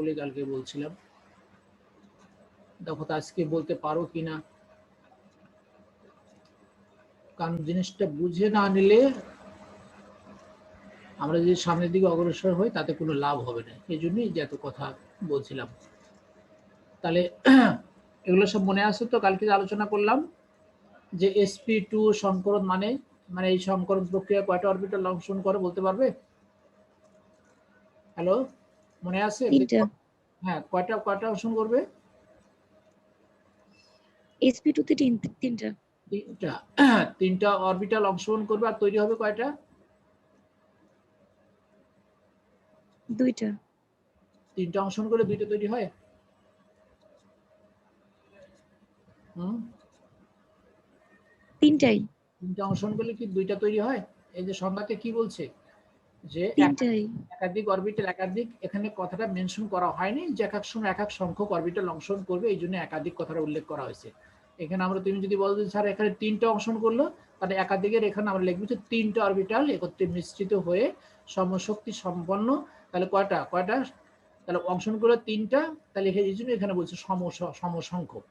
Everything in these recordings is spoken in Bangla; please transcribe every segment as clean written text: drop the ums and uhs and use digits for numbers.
বলে কালকে বলছিলাম, দেখো তো আজকে বলতে পারো কিনা, কারণ জিনিসটা বুঝে না নিলে আমরা যদি সামনের দিকে অগ্রসর হই তাতে কোনো লাভ হবে না। এই জন্যই যে এত কথা বলছিলাম। তাহলে এগুলো সব মনে আছে তো? কালকে যে আলোচনা করলাম যে sp2 সংকরণ মানে এই সংকরণ প্রক্রিয়া কয়টা অরবিটাল অংশন করে বলতে পারবে? হ্যালো, মনে আছে? তিনটা। হ্যাঁ, কয়টা অংশন করবে? sp2 তে তিনটা। তিনটা অরবিটাল অংশগ্রহণ করবে। আর তৈরি হবে কয়টা? দুইটা। তিনটা অংশগ্রহণ করে দুইটা তৈরি হয়। তিনটাই। তিনটা অংশগ্রহণ করলে কি দুইটা তৈরি হয়? এই যে সংজ্ঞাতে কি বলছে যে তিনটাই। একাধিক অরবিটাল, একাধিক, এখানে কথাটা মেনশন করা হয়নি যে এক এক সময় এক এক সংখ্যক অরবিটাল অংশগ্রহণ করবে, এই জন্য একাধিক কথাটা উল্লেখ করা হয়েছে এখানে। আমরা তুমি যদি বলো যে স্যার এখানে তিনটা অংশগ্রহণ করলো, তাহলে একাধিকের এখানে আমরা লিখবো যে তিনটা অরবিটাল একত্রে মিশ্রিত হয়ে সমশক্তি সম্পন্ন। তাহলে কয়টা তাহলে অংশগ্রহণ করলো তিনটা, তাহলে এই জন্য এখানে বলছে সমসংখ্যক।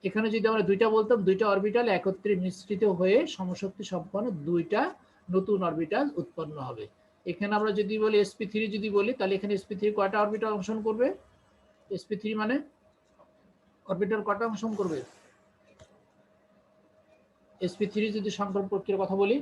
এখানে যদি আমরা দুইটা বলতাম, দুইটা অরবিটাল একত্রে মিশ্রিত হয়ে সমশক্তি সম্পন্ন দুইটা নতুন অরবিটাল উৎপন্ন হবে। এখানে আমরা যদি বলি sp3 যদি বলি, তাহলে এখানে sp3 কয়টা অরবিটাল অংশগ্রহণ করবে? sp3 মানে অরবিটাল কয়টা অংশগ্রহণ করবে? sp3 যদি সংকরণ প্রক্রিয়ার কথা বলি,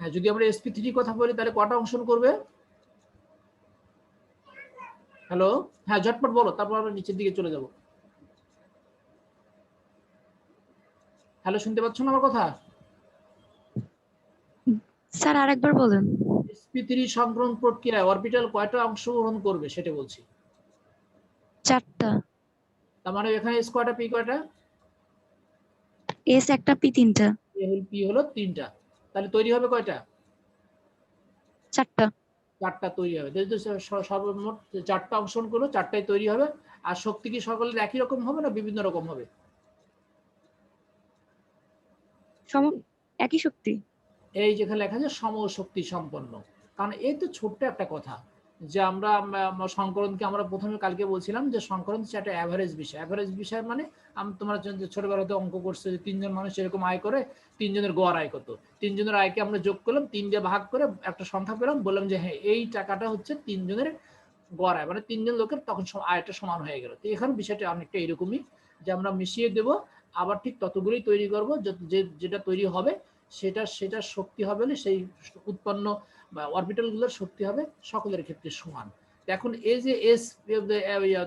হ্যাঁ, যদি আমরা sp3 কথা বলি তাহলে কয়টা অংশগ্রহণ করবে? হ্যালো, হ্যাঁ ঝটপট বলো, তারপর আমরা নিচের দিকে চলে যাব। হ্যালো, শুনতে পাচ্ছ না আমার কথা? স্যার আরেকবার বলেন। sp3 সংকরণ প্রক্রিয়ায় অরবিটাল কয়টা অংশগ্রহণ করবে সেটা বলছি। চারটা। তার মানে এখানে s কয়টা, p কয়টা? s একটা, p তিনটা। p হলো তিনটা। তাহলে তৈরি হবে কয়টা? চারটা। চারটা তৈরি হবে। সর্বমোট চারটা অংশগ্রহণ করলো, চারটাই তৈরি হবে। আর শক্তি কি সকলের একই রকম হবে না বিভিন্ন রকম হবে? একই শক্তি। এই যেখানে লেখা আছে সমশক্তি সম্পন্ন। কারণ এই তো ছোট্ট একটা কথা যে আমরা সংকরণকে আমরা প্রথমে কালকে বলছিলাম যে সংকরণ হচ্ছে একটা অ্যাভারেজ বিষয়। অ্যাভারেজ বিষয় মানে তোমরা ছোটবেলাতে অঙ্ক করছো যে তিনজন মানুষ এরকম আয় করে, তিনজনের গড় আয় কত, তিনজনের আয়কে আমরা যোগ করলাম, তিন দিয়ে ভাগ করে একটা সংখ্যা পেলাম, বললাম যে হ্যাঁ এই টাকাটা হচ্ছে তিনজনের গড় আয়, মানে তিনজন লোকের তখন আয়টা সমান হয়ে গেল। তো এখানে বিষয়টা অনেকটা এরকমই যে আমরা মিশিয়ে দেব, আবার ঠিক ততগুলোই তৈরি করবো, যেটা তৈরি হবে সেটা শক্তি হবে, সেই উৎপন্ন অরবিটালগুলোর শক্তি হবে সকলের ক্ষেত্রে সমান। এখন এই যে এস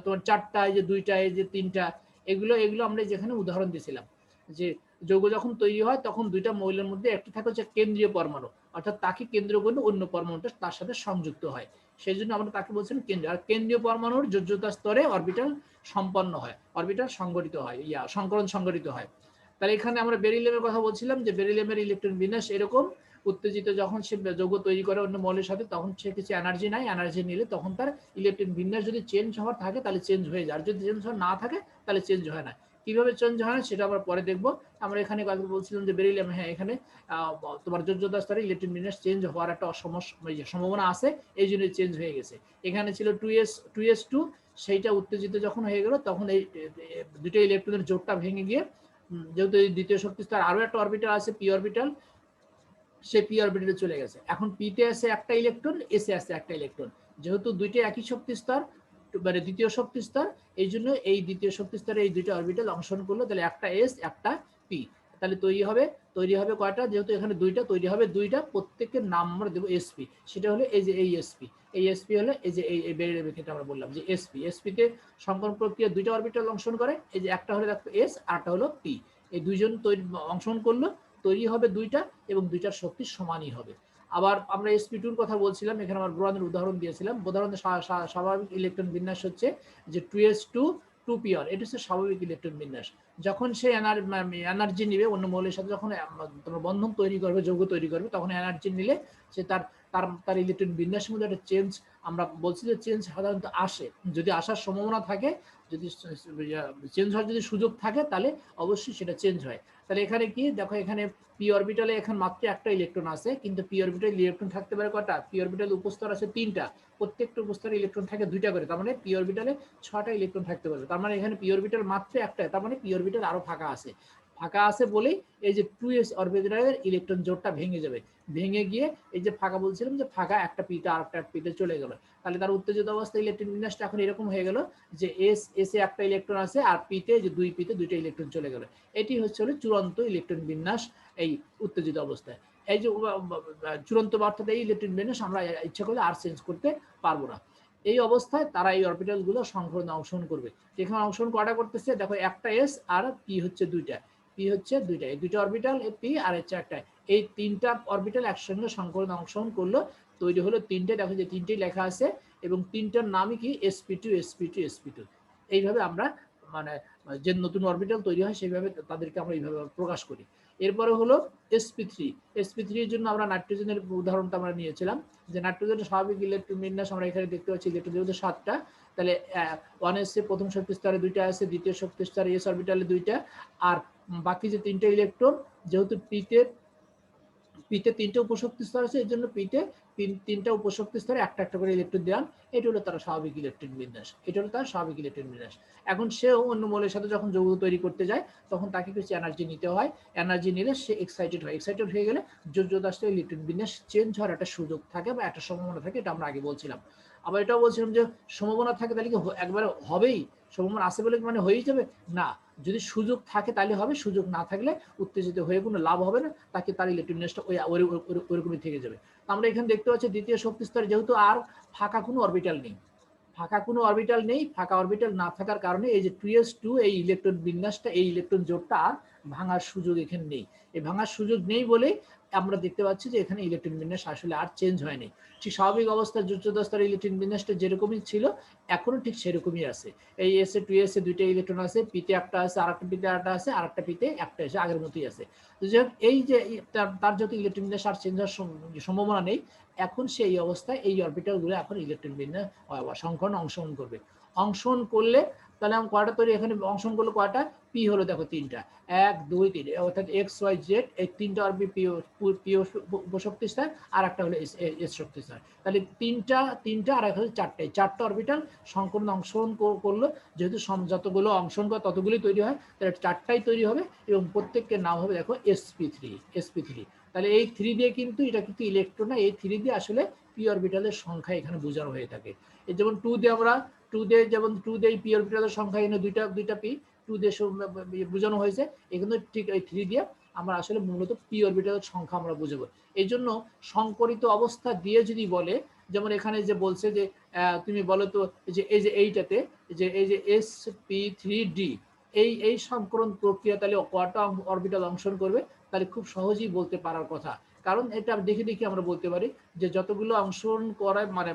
তোমার চারটা, এই যে দুইটা, এই যে তিনটা, এগুলো আমরা যেখানে উদাহরণ দিয়েছিলাম যে যৌগ যখন তৈরি হয় তখন দুইটা মৌলের মধ্যে একটি থাকে হচ্ছে কেন্দ্রীয় পরমাণু, অর্থাৎ তাকে কেন্দ্র করে অন্য পরমাণুটা তার সাথে সংযুক্ত হয়, সেই জন্য আমরা তাকে বলছেন কেন্দ্র। আর কেন্দ্রীয় পরমাণুর যোজ্যতা স্তরে অরবিটাল সম্পন্ন হয়, অরবিটাল সংগঠিত হয়, সংকরণ সংগঠিত হয়। তাহলে এখানে আমরা বেরিলিয়ামের কথা বলছিলাম যে বেরিলিয়ামের ইলেকট্রন বিন্যাস এরকম, উত্তেজিত যখন সে যৌগ তৈরি করে অন্য মৌলের সাথে, তখন সে কিছু এনার্জি নেয়, এনার্জি নিলে তখন তার ইলেকট্রন বিন্যাস যদি চেঞ্জ হওয়ার থাকে তাহলে চেঞ্জ হয়ে যায়, আর যদি চেঞ্জ হওয়ার না থাকে তাহলে চেঞ্জ হয় না। কিভাবে চেঞ্জ হয় না সেটা আমরা পরে দেখবো। আমরা এখানে বলছিলাম যে বেরিলিয়াম, হ্যাঁ এখানে তোমার যোজ্যতা স্তরে ইলেকট্রন বিন্যাস চেঞ্জ হওয়ার একটা সম্ভাবনা আছে, এই জন্য চেঞ্জ হয়ে গেছে। এখানে ছিল 2s2, সেইটা উত্তেজিত যখন হয়ে গেল তখন এই দুটো ইলেকট্রনের জোটটা ভেঙে গিয়ে, যেহেতু এই দ্বিতীয় শক্তি স্তর আরো একটা অরবিটাল আছে পি অরবিটাল, সে পি অরবিটালে চলে গেছে। এখন পিতে আছে একটা ইলেকট্রন, এসে আছে একটা ইলেকট্রন, যেহেতু দুইটা একই শক্তি স্তর মানে দ্বিতীয় শক্তি স্তর, এই জন্য এই দ্বিতীয় শক্তি স্তরে এই দুইটা অরবিটাল অংশগ্রহণ করলো, তাহলে একটা এস একটা পি, তাহলে তৈরি হবে কয়টা? যেহেতু এখানে দুইটা তৈরি হবে, দুইটা প্রত্যেকের নাম আমরা দেবো এসপি, সেটা হলো এই যে এই এসপি, এই এসপি হলো এই যে এই বেরিলিয়ামের ক্ষেত্রে আমরা বললাম যে এসপিতে সংকরণ প্রক্রিয়া দুইটা অরবিটাল অংশগ্রহণ করে, এই যে একটা হলো দেখো এস আর একটা হলো পি, এই দুইজন অংশগ্রহণ করলো, তৈরি হবে দুইটা এবং দুইটার শক্তি সমানই হবে। আবার আমরা sp2 এর কথা বলছিলাম, এখানে আমরা বোরনের উদাহরণ দিয়েছিলাম। বোরনের স্বাভাবিক ইলেকট্রন বিন্যাস হচ্ছে যে 2s2 2p-r, এটা হচ্ছে স্বাভাবিক ইলেকট্রন বিন্যাস। যখন সে এনার্জি নিবে অন্য মৌলের সাথে, যখন তোমার বন্ধন তৈরি করবে, যৌগ তৈরি করবে, তখন এনার্জি নিলে সে তার ইলেকট্রন বিন্যাসের মধ্যে একটা চেঞ্জ, আমরা বলছি যে চেঞ্জ সাধারণত আসে। যদি আসার সম্ভাবনা থাকে, যদি চেঞ্জ হওয়ার যদি সুযোগ থাকে, তাহলে অবশ্যই সেটা চেঞ্জ হয়। তাহলে এখানে কি দেখো, এখানে পি অরবিটালে এখন মাত্র একটা ইলেকট্রন আছে, কিন্তু পি অরবিটালে ইলেকট্রন থাকতে পারে কয়টা? পি অরবিটালে উপস্তর আছে 3টা, প্রত্যেকটা উপস্তরে ইলেকট্রন থাকে 2টা করে, তার মানে পি অরবিটালে 6টা ইলেকট্রন থাকতে পারবে। তার মানে এখানে পি অরবিটাল মাত্র একটা, তার মানে পি অরবিটাল আরো ফাঁকা আছে। ফাঁকা আছে বলেই এই যে 2s অরবিটালের ইলেকট্রন জোড়টা ভেঙে যাবে, ভেঙে গিয়ে এই যে ফাঁকা বলছিলাম যে ফাঁকা একটা পিটা আরেকটা পিতে চলে গেল। তাহলে তার উত্তেজিত অবস্থায় ইলেকট্রন বিন্যাসটা এখন এরকম হয়ে গেল যে এস এ একটা ইলেকট্রন আছে, আর পিতে যে 2 পিতে 2টা ইলেকট্রন চলে গেল। এটি হচ্ছে চূড়ান্ত ইলেকট্রন বিন্যাস এই উত্তেজিত অবস্থায়। এই যে চূড়ান্ত অর্থাৎ এই ইলেকট্রন বিন্যাস আমরা ইচ্ছা করলে আর চেঞ্জ করতে পারবো না। এই অবস্থায় তারা এই অরবিটাল গুলো সংকরণে অংশগ্রহণ করবে। এখানে অংশগ্রহণ কয়টা করতেছে দেখো, একটা এস আর পি হচ্ছে 2টা, পি হচ্ছে 2টা, এই 2টা অরবিটাল পি আর হচ্ছে একটা, এই 3টা অরবিটাল একসঙ্গে সংকরণে অংশগ্রহণ করলো, তৈরি হলো 3টে। দেখো যে 3টেই লেখা আছে এবং 3টার নামই কি sp2 sp2 sp2। এইভাবে আমরা মানে যে নতুন অরবিটাল তৈরি হয় সেইভাবে তাদেরকে আমরা এইভাবে প্রকাশ করি। এরপরে হলো sp3। sp3 এর জন্য আমরা নাইট্রোজেনের উদাহরণটা আমরা নিয়েছিলাম, যে নাইট্রোজেনের স্বাভাবিক ইলেকট্রন বিন্যাস আমরা এখানে দেখতে পাচ্ছি ইলেকট্রন যেহেতু 7টা, তাহলে 1s প্রথম শক্তি স্তরে 2টা আছে, দ্বিতীয় শক্তি স্তরে s অরবিটালে 2টা, আর বাকি যে 3টে ইলেকট্রন যেহেতু পিতে 3টে উপশক্তি স্তর আছে, এর জন্য পিতে 3টা উপশক্তি স্তরে একটা একটা করে ইলেকট্রন দেওয়ান। এটা হলো তার স্বাভাবিক ইলেকট্রন বিন্যাস, এটা হলো তার স্বাভাবিক ইলেকট্রন বিন্যাস। এখন সেও অন্য মৌলের সাথে যখন যৌগ তৈরি করতে যায়, তখন তাকে কিছু এনার্জি নিতে হয়, এনার্জি নিলে সে এক্সাইটেড হয়, এক্সাইটেড হয়ে গেলে জোরদাস্তে ইলেকট্রন বিন্যাস চেঞ্জ হওয়ার একটা সুযোগ থাকে বা একটা সম্ভাবনা থাকে, এটা আমরা আগে বলছিলাম। আবার এটাও বলছিলাম যে সম্ভাবনা থাকে, তাহলে কি একবারে হবেই, সম্ভাবনা আছে বলে মানে হয়েই যাবে না, যদি সুযোগ থাকে তাহলে হবে, সুযোগ না থাকলে উত্তেজিত হয়ে কোনো লাভ হবে না, তাকে তার ইলেকট্রন বিন্যাসটা ওইরকমই থেকে যাবে। আমরা এখানে দেখতে পাচ্ছি দ্বিতীয় শক্তি স্তরে যেহেতু আর ফাঁকা কোনো অরবিটাল নেই, ফাঁকা কোনো অরবিটাল নেই, ফাঁকা অরবিটাল না থাকার কারণে এই যে 2s2 এই ইলেকট্রন বিন্যাসটা, এই ইলেকট্রন জোড়টা আর ভাঙার সুযোগ এখানে নেই। এই ভাঙার সুযোগ নেই বলে আমরা দেখতে পাচ্ছি যে এখানে ইলেকট্রন বিন্যাস আসলে আর চেঞ্জ হয়নি। ঠিক স্বাভাবিক অবস্থায় উচ্চতর স্তরের ইলেকট্রন বিন্যাসটা যেরকমই ছিল এখনো ঠিক সেরকমই আছে। এই এসে 2s এ 2টা ইলেকট্রন আছে, পিতে একটা আছে, আরেকটা পিতে একটা আছে, আরেকটা পিতে একটা এসে আগের মতোই আছে। এই যে তার যত ইলেকট্রন বিন্যাস আর চেঞ্জ হওয়ার সম্ভাবনা নেই, এখন সেই অবস্থায় এই অরবিটাল গুলো এখন ইলেকট্রন বিন্যাস সংকরণে অংশগ্রহণ করবে। অংশগ্রহণ করলে তাহলে আমি কয়টা তৈরি, এখানে অংশগ্রহণ করলো কয়টা, পি হলো দেখো 3টা, 1 2 3, অর্থাৎ এক্স ওয়াই জেড এই 3টা অরবি পি উপশক্তি স্তর, আর একটা হলো এস শক্তি স্তর। তাহলে তিনটা আর একটা হলো 4টা অরবিটাল সংকরণে অংশগ্রহণ করলো। যেহেতু যতগুলো অংশগ্রহণ করে ততগুলোই তৈরি হয়, তাহলে 4টাই তৈরি হবে এবং প্রত্যেককে নাম হবে দেখো sp3। তাহলে এই 3 দিয়ে কিন্তু এটা কিন্তু ইলেকট্রন না, এই 3 দিয়ে আসলে পি অরবিটালের সংখ্যা এখানে বোঝানো হয়ে থাকে। এই যেমন 2 দিয়ে আমরা 2 দিয়ে পি অরবিটালের সংখ্যা এখানে দুইটা পি 2 দিয়ে বোঝানো হয়েছে, এখানে ঠিক এই 3 দিয়ে আমরা আসলে মূলত পি অরবিটালের সংখ্যা আমরা বুঝবো। এই জন্য সংকরিত অবস্থা দিয়ে যদি বলে, যেমন এখানে যে বলছে যে তুমি বলো তো যে এই যে এইটাতে যে এই যে sp3d এই সংকরণ প্রক্রিয়া তাহলে কয়টা অরবিটাল অংশগ্রহণ করবে, তাহলে খুব সহজেই বলতে পারার কথা। কারণ এটা দেখে আমরা বলতে পারি যে যতগুলো অংশগ্রহণ করে মানে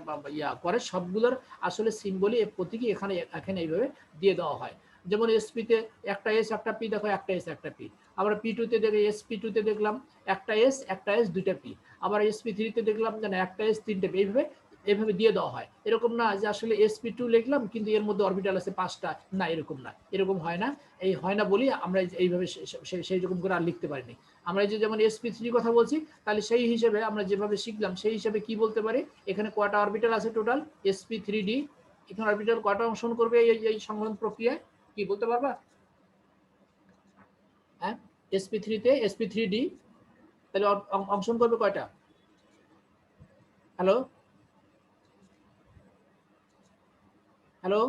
করে সবগুলোর আসলে সিম্বলই প্রতীকী এখানে এইভাবে দিয়ে দেওয়া হয়। যেমন এসপিতে একটা এস একটা পি, দেখো একটা এস একটা পি। আবার পি2তে দেখে sp2তে দেখলাম একটা এস 2টা পি। আবার sp3তে দেখলাম যে একটা এস 3টে পি। এইভাবে দিয়ে দেওয়া হয়। এরকম না যে আসলে sp2 লিখলাম কিন্তু এর মধ্যে অরবিটাল আছে 5টা, না এরকম না, এরকম হয় না। এই হয় না বলি আমরা এইভাবে সেই রকম করে আর লিখতে পারিনি। আমরা যে যেমন sp3 কথা বলছি, তাহলে সেই হিসেবে আমরা যেভাবে শিখলাম সেই হিসেবে কি বলতে পারি, এখানে কয়টা অরবিটাল আছে টোটাল sp3d, এখানে অরবিটাল কয়টা অংশগ্রহণ করবে এই সংকলন প্রক্রিয়ায়, কি বলতে পারবা? হ্যাঁ, sp3d তাহলে অংশগ্রহণ করবে কয়টা? হ্যালো হ্যালো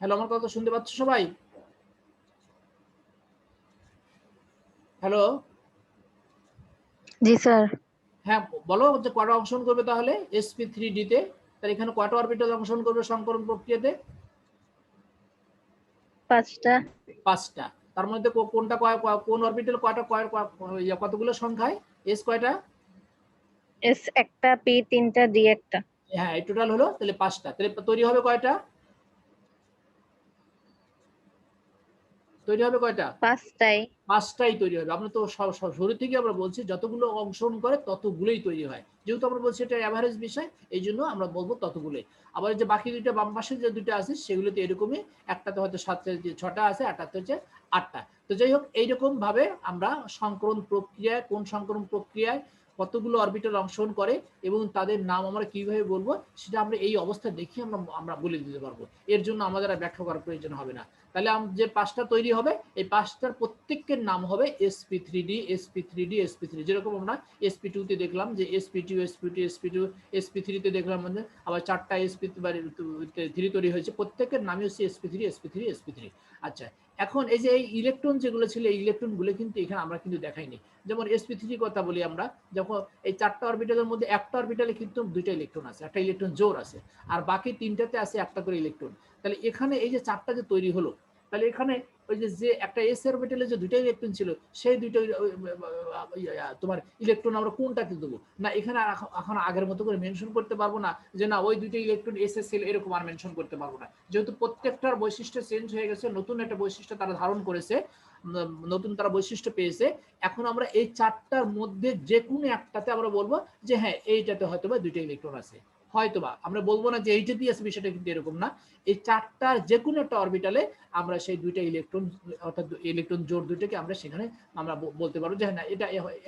হ্যালো, আমার কথা শুনতে পাচ্ছ সবাই? হ্যালো, জি স্যার। হ্যাঁ বলো যে কয়টা অংশগ্রহণ করবে তাহলে sp3d তে, তাহলে এখানে কয়টা অরবিটাল অংশগ্রহণ করবে সংকরণ প্রক্রিয়াতে? 5টা। 5টা। তার মধ্যে কোনটা কোন অরবিটাল কতগুলো সংখ্যায় এস কয়টা? এস একটা, পি তিনটা, ডি একটা। হ্যাঁ, এই টোটাল হলো তাহলে 5টা। তাহলে তৈরি হবে কয়টা? তৈরি হবে কয়টা? 5টাই। 5টাই তৈরি হবে। আমরা তো শুরু থেকে আমরা বলছি যতগুলো অংশগ্রহণ করে ততগুলোই তৈরি হয়। যেহেতু আমরা বলছি এটা এভারেজ বিষয়, এই জন্য আমরা বলবো ততগুলোই। আবার যে বাকি দুইটা বাম পাশে যে দুইটা আছে সেগুলোতে এরকমই, একটাতে হয়তো 6টা আছে, একটাতে হচ্ছে 8টা। তো যাই হোক, এইরকম ভাবে আমরা সংকরণ প্রক্রিয়ায়, কোন সংকরণ প্রক্রিয়ায় কতগুলো অরবিটাল অংশগ্রহণ করে এবং তাদের নাম আমরা কিভাবে বলবো সেটা আমরা এই অবস্থা দেখে আমরা বলে দিতে পারবো। এর জন্য আমাদের আর ব্যাখ্যা করার প্রয়োজন হবে না। তাহলে যে 5টা তৈরি হবে, এই 5টার প্রত্যেকের নাম হবে sp3d, sp3d, sp3, যেরকম আমরা sp2 তে দেখলাম যে sp2, sp2, sp2, sp3 তে দেখলাম মানে আবার 4টা sp3 তৈরি হয়েছে, প্রত্যেকের নামই হচ্ছে sp3, sp3, sp3। আচ্ছা, এখন এই যে এই ইলেকট্রন যেগুলো ছিল, এই ইলেকট্রনগুলো কিন্তু এখানে আমরা কিন্তু দেখাইনি। যেমন sp3 কথা বলি আমরা, যখন এই 4টা অরবিটালের মধ্যে একটা অরবিটালে কিন্তু 2টা ইলেকট্রন আছে, একটা ইলেকট্রন জোড় আছে, আর বাকি 3টাতে আছে একটা করে ইলেকট্রন। তাহলে এখানে এই যে 4টা যে তৈরি হলো, তাহলে এখানে ওই যে একটা এস অরবিটালে যে 2টা ইলেকট্রন ছিল, সেই 2টা তোমার ইলেকট্রন আমরা কোনটাকে দেবো না, এখানে এখন আগের মতো করে মেনশন করতে পারবো না যে না ওই 2টা ইলেকট্রন এস এস এল, এরকম আর মেনশন করতে পারবো না, যেহেতু প্রত্যেকটার বৈশিষ্ট্য চেঞ্জ হয়ে গেছে, নতুন একটা বৈশিষ্ট্য তারা ধারণ করেছে, নতুন তারা বৈশিষ্ট্য পেয়েছে। এখন আমরা এই 4টার মধ্যে যে কোনো একটাতে আমরা বলবো যে হ্যাঁ এইটাতে হয়তো বা 2টা ইলেকট্রন আছে, হয়তোবা আমরা বলবো না যে এইটাতেই আছে, বিষয়টা কিন্তু এরকম না। এই 4টার যে কোনো একটা অরবিটালে আমরা সেই 2টা ইলেকট্রন, অর্থাৎ ইলেকট্রন জোড় 2টাকে আমরা সেখানে আমরা বলতে পারবো যে হ্যাঁ না এটা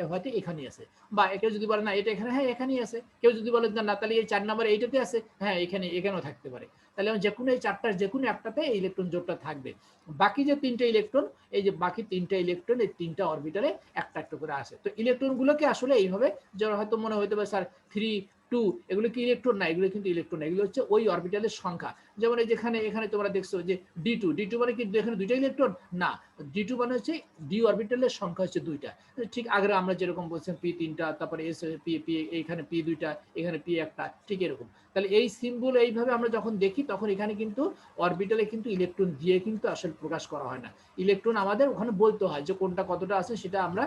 হয়তো এখানেই আছে, বা কেউ যদি বলে না এটা এখানে, হ্যাঁ এখানেই আছে, কেউ যদি বলে না তাহলে এই 4 নম্বরে এইটাতে আছে, হ্যাঁ এখানেও থাকতে পারে। তাহলে যে কোনো এই 4টার যে কোনো একটাতে এই ইলেকট্রন জোড়টা থাকবে। বাকি যে 3টে ইলেকট্রন, এই যে বাকি 3টে ইলেকট্রন এই 3টা অরবিটালে একটা একটা করে আসে। তো ইলেকট্রনগুলোকে আসলে এইভাবে, যারা হয়তো মনে হইতে পারে স্যার 3, 2 এগুলো কি ইলেকট্রন? না, এগুলো কিন্তু ইলেকট্রন, এগুলো হচ্ছে ওই অরবিটালের সংখ্যা। যেমন এই যেখানে এখানে তোমরা দেখছো যে d2 মানে কি এখানে 2টা ইলেকট্রন? না, d2 মানে হচ্ছে ডি অরবিটালের সংখ্যা হচ্ছে 2টা। ঠিক আগে আমরা যেরকম বলছিলাম p 3টা, তারপরে s p এখানে p 2টা, এখানে p একটা, ঠিক এরকম। তাহলে এই সিম্বল এইভাবে আমরা যখন দেখি তখন এখানে কিন্তু অরবিটালে কিন্তু ইলেকট্রন দিয়ে কিন্তু আসলে প্রকাশ করা হয় না, ইলেকট্রন আমাদের ওখানে বলতে হয় যে কোনটা কতটা আছে, সেটা আমরা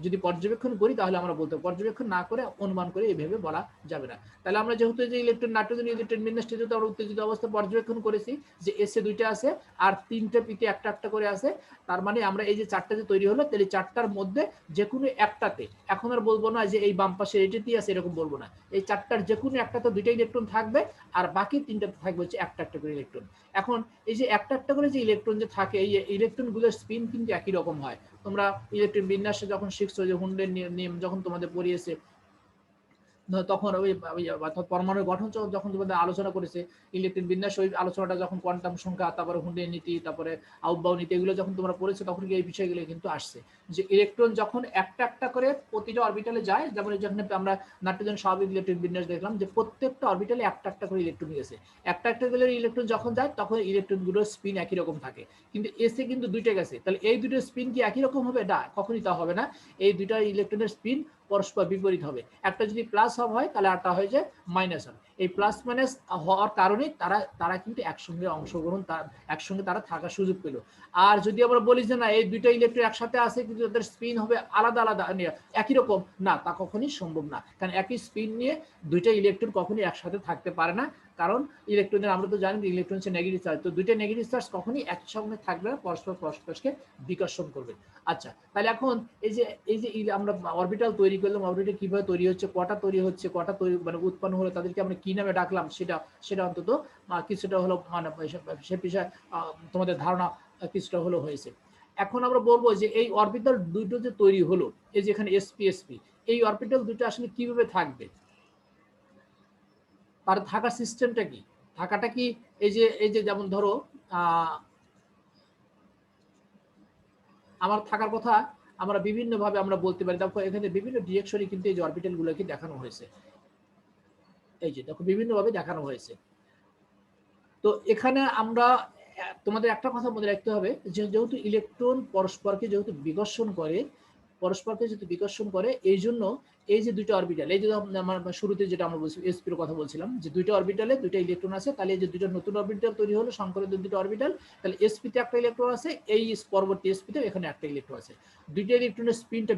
যদি পর্যবেক্ষণ করি তাহলে আমরা বলতে, পর্যবেক্ষণ না করে অনুমান করে এইভাবে বলা যাবে না। তাহলে আমরা যেহেতু যে ইলেকট্রন নাইট্রোজেন ইলেকট্রন বিন্যাসটি যেহেতু আমরা উত্তেজিত অবস্থা পর্যবেক্ষণ করেছি যে এসে 2টা আছে আর 3টে পিতে একটা একটা করে আছে, তার মানে আমরা এই যে 4টা যে তৈরি হলো, তাহলে 4টার মধ্যে যে কোনো একটাতে, এখন আর বলবো না যে এই বাম পাশে এইটাতেই আছে এরকম বলবো না, এই 4টার যে কোনো একটাতে 2টা ইলেকট্রন থাকবে আর বাকি 3টাতে থাকবে হচ্ছে একটা একটা করে ইলেকট্রন। এখন এই যে একটা একটা করে যে ইলেকট্রন যে থাকে, এই ইলেকট্রনগুলোর স্পিন কিন্তু একই রকম হয়। তোমরা ইলেকট্রন বিন্যাসে যখন শিখছো, যে হুন্ডের নিয়ম যখন তোমাদের পড়িয়েছে, তখন ওই পরমাণুর গঠন যখন তোমাদের আলোচনা করেছে, ইলেকট্রন বিন্যাস, ওই আলোচনাটা যখন কোয়ান্টাম সংখ্যা, তারপরে হুন্ডের নীতি, তারপরে আউটবাউ নীতি, এগুলো যখন তোমরা পড়েছো তখন এই বিষয়গুলো কিন্তু আসছে যে ইলেকট্রন যখন একটা একটা করে প্রতিটা অরবিটালে যায়, যেমন যেখানে আমরা নাইট্রোজেন স্বাভাবিক ইলেকট্রন বিন্যাস দেখলাম যে প্রত্যেকটা অরবিটালে একটা একটা করে ইলেকট্রন গেছে, একটা একটা করে ইলেকট্রন যখন যায় তখন ইলেকট্রনগুলোর স্পিন একই রকম থাকে, কিন্তু এসে কিন্তু 2টা গেছে, তাহলে এই দুটোর স্পিন কি একই রকম হবে? না, কখনই তা হবে না। এই 2টা ইলেকট্রনের স্পিন পরস্পর বিপরীত হবে, একটা যদি প্লাস হাফ হয় তাহলে আরটা হয়ে যায় মাইনাস হাফ। এই প্লাস মাইনাস হওয়ার কারণে তারা কিন্তু একসঙ্গে অংশগ্রহণ, একসঙ্গে তারা থাকার সুযোগ পেল। আর যদি আমরা বলি যে না এই 2টা ইলেকট্রন একসাথে আছে কিন্তু তাদের স্পিন হবে আলাদা আলাদা, একই রকম, না, তা কখনই সম্ভব না, কারণ একই স্পিন নিয়ে 2টা ইলেকট্রন কখনই একসাথে থাকতে পারে না, কারণ ইলেকট্রনের আমরা তো জানি ইলেকট্রন হচ্ছে নেগেটিভ চার্জ, তো 2টা নেগেটিভ চার্জ কখনই একসঙ্গে থাকবে না, পরস্পরকে বিকর্ষণ করবে। আচ্ছা, তাহলে এখন এই যে আমরা অরবিটাল তৈরি করলাম, অরবিটাল কিভাবে তৈরি হচ্ছে, কটা তৈরি হচ্ছে, কটা তৈরি মানে উৎপন্ন হলো, তাদেরকে আমরা কি নামে ডাকলাম, সেটা অন্তত কিছুটা হলো মানে সে বিষয়ে তোমাদের ধারণা কিছুটা হলো হয়েছে। এখন আমরা বলবো যে এই অরবিটাল দুটো যে তৈরি হলো, এই যে এখানে sp এই অরবিটাল দুটো আসলে কিভাবে থাকবে, তার থাকার সিস্টেমটা কি, থাকাটা কি এই যে যেমন ধরো আমার থাকার কথা আমরা বিভিন্ন ভাবে আমরা বলতে পারি, দেখো এখানে বিভিন্ন ডিরেকশনে কিন্তু এই যে অরবিটাল গুলোকে দেখানো হয়েছে, এই যে দেখো বিভিন্ন ভাবে দেখানো হয়েছে। তো এখানে আমরা তোমাদের একটা কথা মনে রাখতে হবে যে যেহেতু ইলেকট্রন পরস্পরকে যেহেতু বিকর্ষণ করে, পরস্পরকে যদি বিকর্ষণ করে, এই জন্য এই যে দুইটা অরবিটাল, এই যে আমার শুরুতে যেটা আমরা বলছি এসপির কথা বলছিলাম যে দুইটা অরবিটালে দুইটা ইলেকট্রন আছে, তাহলে এই যে দুইটা নতুন অরবিটাল তৈরি হলো সংকরের দুইটা অরবিটাল, তাহলে এসপিতে একটা ইলেকট্রন আছে, এই পরবর্তী এসপিতে এখানে একটা ইলেকট্রন আছে, দুইটা ইলেকট্রনের স্পিনটা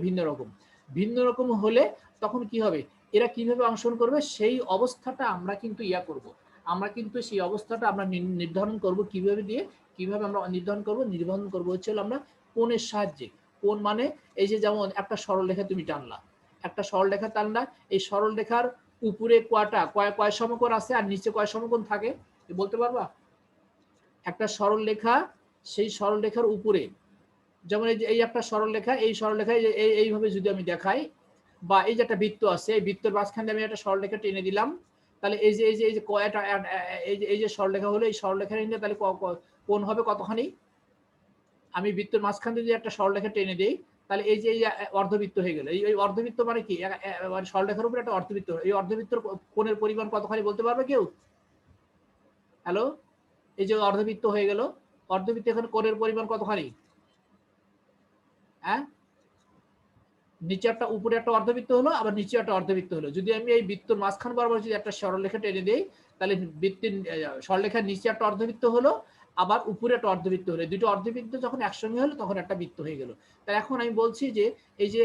ভিন্ন রকম হলে তখন কি হবে, এরা কিভাবে অংশগ্রহণ করবে সেই অবস্থাটা আমরা কিন্তু করব, আমরা কিন্তু সেই অবস্থাটা আমরা নির্ধারণ করব কিভাবে আমরা নির্ধারণ করব হচ্ছে আমরা কোণের সাহায্যে। কোণ মানে এই যে যেমন একটা সরলরেখা তুমি টানলা, এই সরলরেখার উপরে কয় সমকোণ আছে আর নিচে কয় সমকোণ থাকে বলতে পারবা? একটা সরলরেখা, সেই সরলরেখার উপরে যেমন এই একটা সরলরেখা, এই সরলরেখায় এইভাবে যদি আমি দেখাই, বা এই যে একটা বৃত্ত আছে, এই বৃত্তের মাঝখানে আমি একটা সরলরেখা টেনে দিলাম, তাহলে এই যে কয়টা এই যে সরলরেখা হলো, এই সরলরেখা নিয়ে তাহলে কোণ হবে কতখানি? আমি বৃত্তের মাঝখান দিয়ে একটা সরলরেখা টেনে দিই, তাহলে এই যে অর্ধবৃত্ত হয়ে গেল। এই অর্ধবৃত্ত মানে কি? সরলরেখার উপরে একটা অর্ধবৃত্ত, এই অর্ধবৃত্তর কোণের পরিমাণ কতখানি বলতে পারবে কেউ? হ্যালো, এই যে অর্ধবৃত্ত হয়ে গেল, অর্ধবৃত্ত এখানে কোণের পরিমাণ কতখানি? হ্যাঁ, নিচে একটা উপরে একটা অর্ধবৃত্ত হলো, আবার নিচে একটা অর্ধবৃত্ত হলো। যদি আমি এই বৃত্তর মাঝখান বরাবর যদি একটা সরলরেখা টেনে দেই, তাহলে বৃত্তের সরলরেখার নিচে একটা অর্ধবৃত্ত হলো, আবার উপরে একটা অর্ধবৃত্ত হলো। দুটো অর্ধবৃত্ত যখন একসঙ্গে হলো তখন একটা বৃত্ত হয়ে গেল। তাহলে এখন আমি বলছি যে এই যে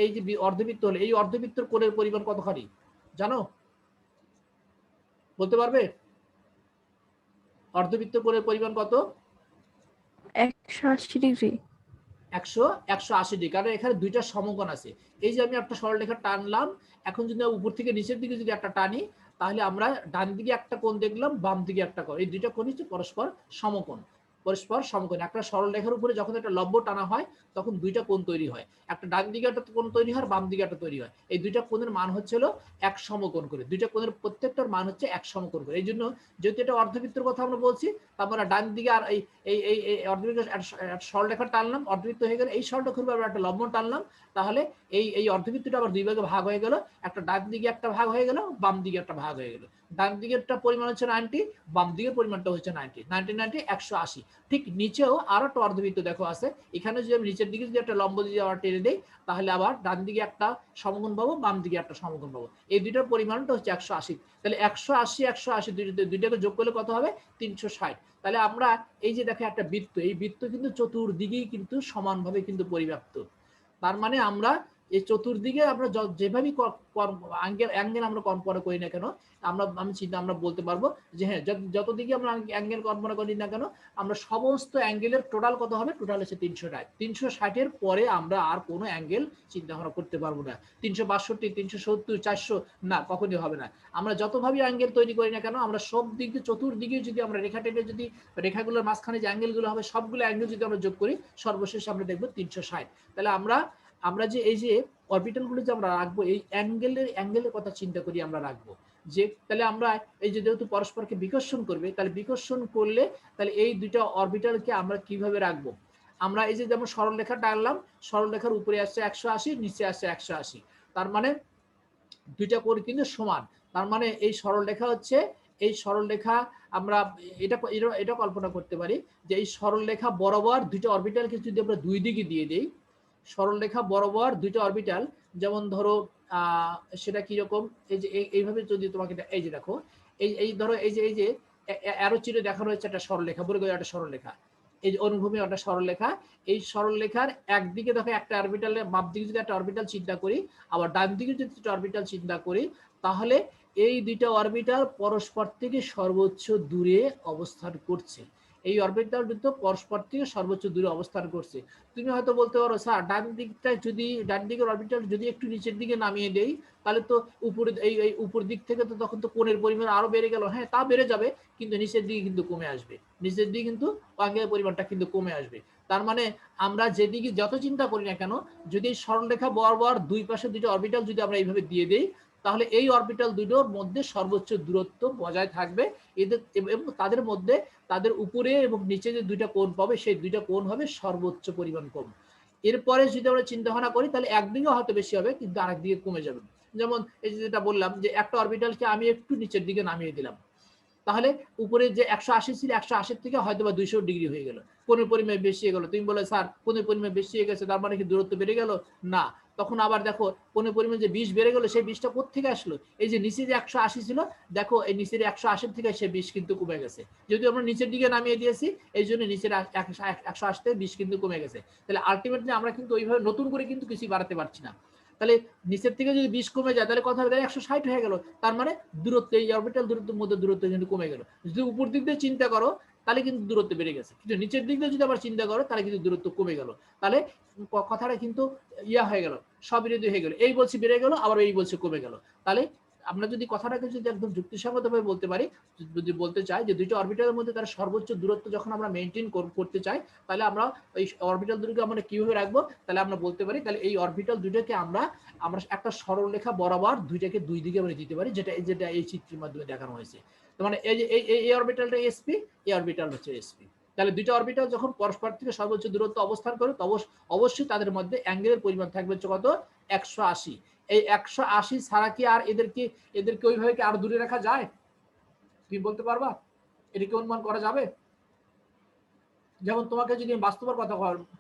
এই যে অর্ধবৃত্ত হলো, এই অর্ধবৃত্তর কোণের পরিমাণ কতখানি জানো? বলতে পারবে? অর্ধবৃত্ত কোণের পরিমাণ কত? 180 ডিগ্রি। 180 ডিগ্রি, কারণ এখানে দুইটা সমকোণ আছে। এই যে আমি একটা সরলরেখা টানলাম, এখন যদি উপর থেকে নিচের দিকে যদি একটা টানি, তাহলে আমরা ডান দিকে একটা কোণ দেখলাম, বাম দিকে একটা কোণ, এই দুইটা কোণ হচ্ছে পরস্পর সমকোণ। একটা সরলরেখার উপরে যখন একটা লম্ব টানা হয় তখন দুইটা কোণ তৈরি হয়, একটা ডান দিকে একটা কোণ তৈরি হয়, বাম দিকে একটা তৈরি হয়। এই দুইটা কোণের মান হচ্ছে হলো এক সমকোণ করে, দুইটা কোণের প্রত্যেকটার মান হচ্ছে এক সমকোণ করে। এই জন্য যেহেতু এটা অর্ধবৃত্তের কথা আমরা বলছি, আমরা ডান দিকে আর এই অর্ধবৃত্ত সরলরেখা টানলাম, অর্ধবৃত্ত হয়ে গেল, এই সরলরেখার উপর একটা লম্ব টানলাম, তাহলে এই অর্ধবৃত্তটা আবার দুই ভাগে ভাগ হয়ে গেল, একটা ডান দিকে একটা ভাগ হয়ে গেল, বাম দিকে একটা ভাগ হয়ে গেল। ডান দিকেরটা পরিমাণ হচ্ছে 90, বাম দিকের পরিমাণটা হচ্ছে 180। ঠিক নিচেও আরো একটা অর্ধবৃত্ত দেখো আছে, এখানে যদি আমি নিচের দিকে যদি একটা লম্ব যদি আবার টেনে দেই, তাহলে আবার ডান দিকে একটা সমকোণ পাবো, বাম দিকে একটা সমকোণ পাবো। এই দুইটার পরিমাণটা হচ্ছে 180। তাহলে 180 দুইটাকে যোগ করলে কত হবে? 360। তাহলে আমরা এই যে দেখো একটা বৃত্ত, এই বৃত্ত কিন্তু চতুর্দিকেই কিন্তু সমানভাবে কিন্তু পরিব্যাপ্ত। তার মানে আমরা এই চতুর্দিকে আমরা যেভাবেই অ্যাঙ্গেল আমরা কল্পনা করি না কেন, আমরা বলতে পারবো যে হ্যাঁ, যত দিকে আমরা অ্যাঙ্গেল কল্পনা করি না কেন, আমরা সমস্ত অ্যাঙ্গেলের টোটাল কত হবে? টোটাল হচ্ছে 360। 360-এর পরে আমরা আর কোনো অ্যাঙ্গেল চিন্তা ভাবনা করতে পারবো না। 362, 370, 400 না, কখনই হবে না। আমরা যতভাবে অ্যাঙ্গেল তৈরি করি না কেন, আমরা সব দিক দিয়ে চতুর্দিকে যদি আমরা রেখা টেনে, যদি রেখাগুলোর মাঝখানে যে অ্যাঙ্গেলগুলো হবে সবগুলো অ্যাঙ্গেল যদি আমরা যোগ করি, সর্বশেষ আমরা দেখবো 360। তাহলে আমরা যে এই যে অরবিটালগুলো যে আমরা রাখবো, এই অ্যাঙ্গেলের কথা চিন্তা করি আমরা রাখবো, যে তাহলে আমরা এই যে যেহেতু পরস্পরকে বিকর্ষণ করবে, তাহলে বিকর্ষণ করলে তাহলে এই দুইটা অরবিটালকে আমরা কিভাবে রাখবো? আমরা এই যে যেমন সরলরেখা টানলাম, সরলরেখার উপরে আসছে 180, নিচে আসছে 180, তার মানে দুইটা কোণ কিন্তু সমান। তার মানে এই সরলরেখা হচ্ছে, এই সরলরেখা আমরা এটা কল্পনা করতে পারি যে এই সরলরেখা বরাবর দুইটা অরবিটালকে যদি আমরা দুই দিকে দিয়ে দেই, সরলরেখা বরাবর দুইটা অরবিটাল, যেমন ধরো সেটা কিরকম, এই যে এইভাবে যদি তোমাকে এই যে দেখো, এই ধরো এই যে অ্যারো চিহ্ন দেখানো হচ্ছে একটা সরলরেখা, বলে গেল একটা সরলরেখা, এই যে অনুভূমি একটা সরলরেখা, এই সরলরেখার একদিকে দেখো একটা অরবিটালের বাম দিকে যদি একটা অরবিটাল চিন্তা করি, আবার ডান দিকে যদি একটা অরবিটাল চিন্তা করি, তাহলে এই দুইটা অরবিটাল পরস্পর থেকে সর্বোচ্চ দূরে অবস্থান করছে। এই অরবিটাল দুটো পরস্পর থেকে সর্বোচ্চ দূরে অবস্থান করছে। তুমি হয়তো বলতে পারো স্যার, ডান দিকের অরবিটাল যদি একটু নিচের দিকে নামিয়ে দেই, তাহলে তো এই উপর দিক থেকে তো তখন তো কোণের পরিমাণ আরো বেড়ে গেল। হ্যাঁ, তা বেড়ে যাবে, কিন্তু নিচের দিকে কিন্তু কমে আসবে, নিচের দিকে কিন্তু অ্যাঙ্গেলের পরিমাণটা কিন্তু কমে আসবে। তার মানে আমরা যেদিকে যত চিন্তা করি না কেন, যদি সরলরেখা বরাবর দুই পাশে দুইটা অরবিটাল যদি আমরা এইভাবে দিয়ে দেই, তাহলে এই অরবিটাল দুটোর মধ্যে সর্বোচ্চ দূরত্ব বজায় থাকবে, এদের এবং তাদের মধ্যে, তাদের উপরে এবং নিচে যে দুইটা কোণ পাবে, সেই দুইটা কোণ হবে সর্বোচ্চ পরিমাণ কম। এরপরে যদি আমরা চিন্তা ভাবনা করি, তাহলে একদিকে হয়তো বেশি হবে, কিন্তু আরেক দিকে কমে যাবে। যেমন এই যেটা বললাম যে একটা অরবিটালকে আমি একটু নিচের দিকে নামিয়ে দিলাম, তাহলে উপরে যে 180 ছিল 180 থেকে হয়তো বা 200 ডিগ্রি হয়ে গেল, কোনের পরিমাণ বেশি হয়ে গেল। তুমি বলে স্যার কোনের পরিমাণ বেশি হয়ে গেছে, তার মানে কি দূরত্ব বেড়ে গেল? না। তখন আবার দেখো কোনের পরিমাণ যে 20 বেড়ে গেল, সেই 20টা কোত্থেকে আসলো? এই যে নিচে যে 180 ছিল, দেখো এই নিচের 180 থেকে সে 20 কিন্তু কমে গেছে। যদি আমরা নিচের দিকে নামিয়ে দিয়েছি, এই জন্য নিচের 180 থেকে 20 কিন্তু কমে গেছে। তাহলে আলটিমেটলি আমরা কিন্তু ওইভাবে নতুন করে কিন্তু কিছু বাড়াতে পারছি না। তাহলে নিচের থেকে যদি 20 কমে যায়, তাহলে কথা হবে 160 হয়ে গেল। তার মানে দূরত্ব, এই অরবিটাল দূরত্বের মধ্যে দূরত্ব কিন্তু কমে গেল। যদি উপর দিক দিয়ে চিন্তা করো তাহলে কিন্তু দূরত্ব বেড়ে গেছে, কিন্তু নিচের দিক দিয়ে যদি আবার চিন্তা করো তাহলে কিন্তু দূরত্ব কমে গেল। তাহলে কথাটা কিন্তু ইয়া হয়ে গেল, সবিরোধী হয়ে গেল। এই বলছি বেড়ে গেল, আবার এই বলছে কমে গেল। তাহলে আমরা যদি কথাটাকে যদি একদম যুক্তিসঙ্গতভাবে বলতে পারি, যদি বলতে চাই যে দুইটা অরবিটালের মধ্যে তার সর্বোচ্চ দূরত্ব যখন আমরা মেনটেন করতে চাই, তাহলে আমরা এই অরবিটাল দুটোকে আমরা কিভাবে রাখবো? তাহলে আমরা বলতে পারি তাহলে এই অরবিটাল দুটোকে আমরা একটা সরল রেখা বরাবর দুইটাকে দুই দিকে আমরা দিতে পারি, যেটা এই চিত্রের মাধ্যমে দেখানো হয়েছে। তার মানে এই যে এই অরবিটালটা এসপি, এই অরবিটাল হচ্ছে এসপি। তাহলে দুইটা অরবিটাল যখন পরস্পর থেকে সর্বোচ্চ দূরত্ব অবস্থান করে, অবশ্যই তাদের মধ্যে অ্যাঙ্গেলের পরিমাণ থাকবে কত? 180। এই 180 ছাড়া কি আর এদেরকে ওইভাবে কি আর দূরে রাখা যায়? তুমি বলতে পারবা? এটাকে অনুমান করা যাবে? যেমন তোমাকে যদি বাস্তবের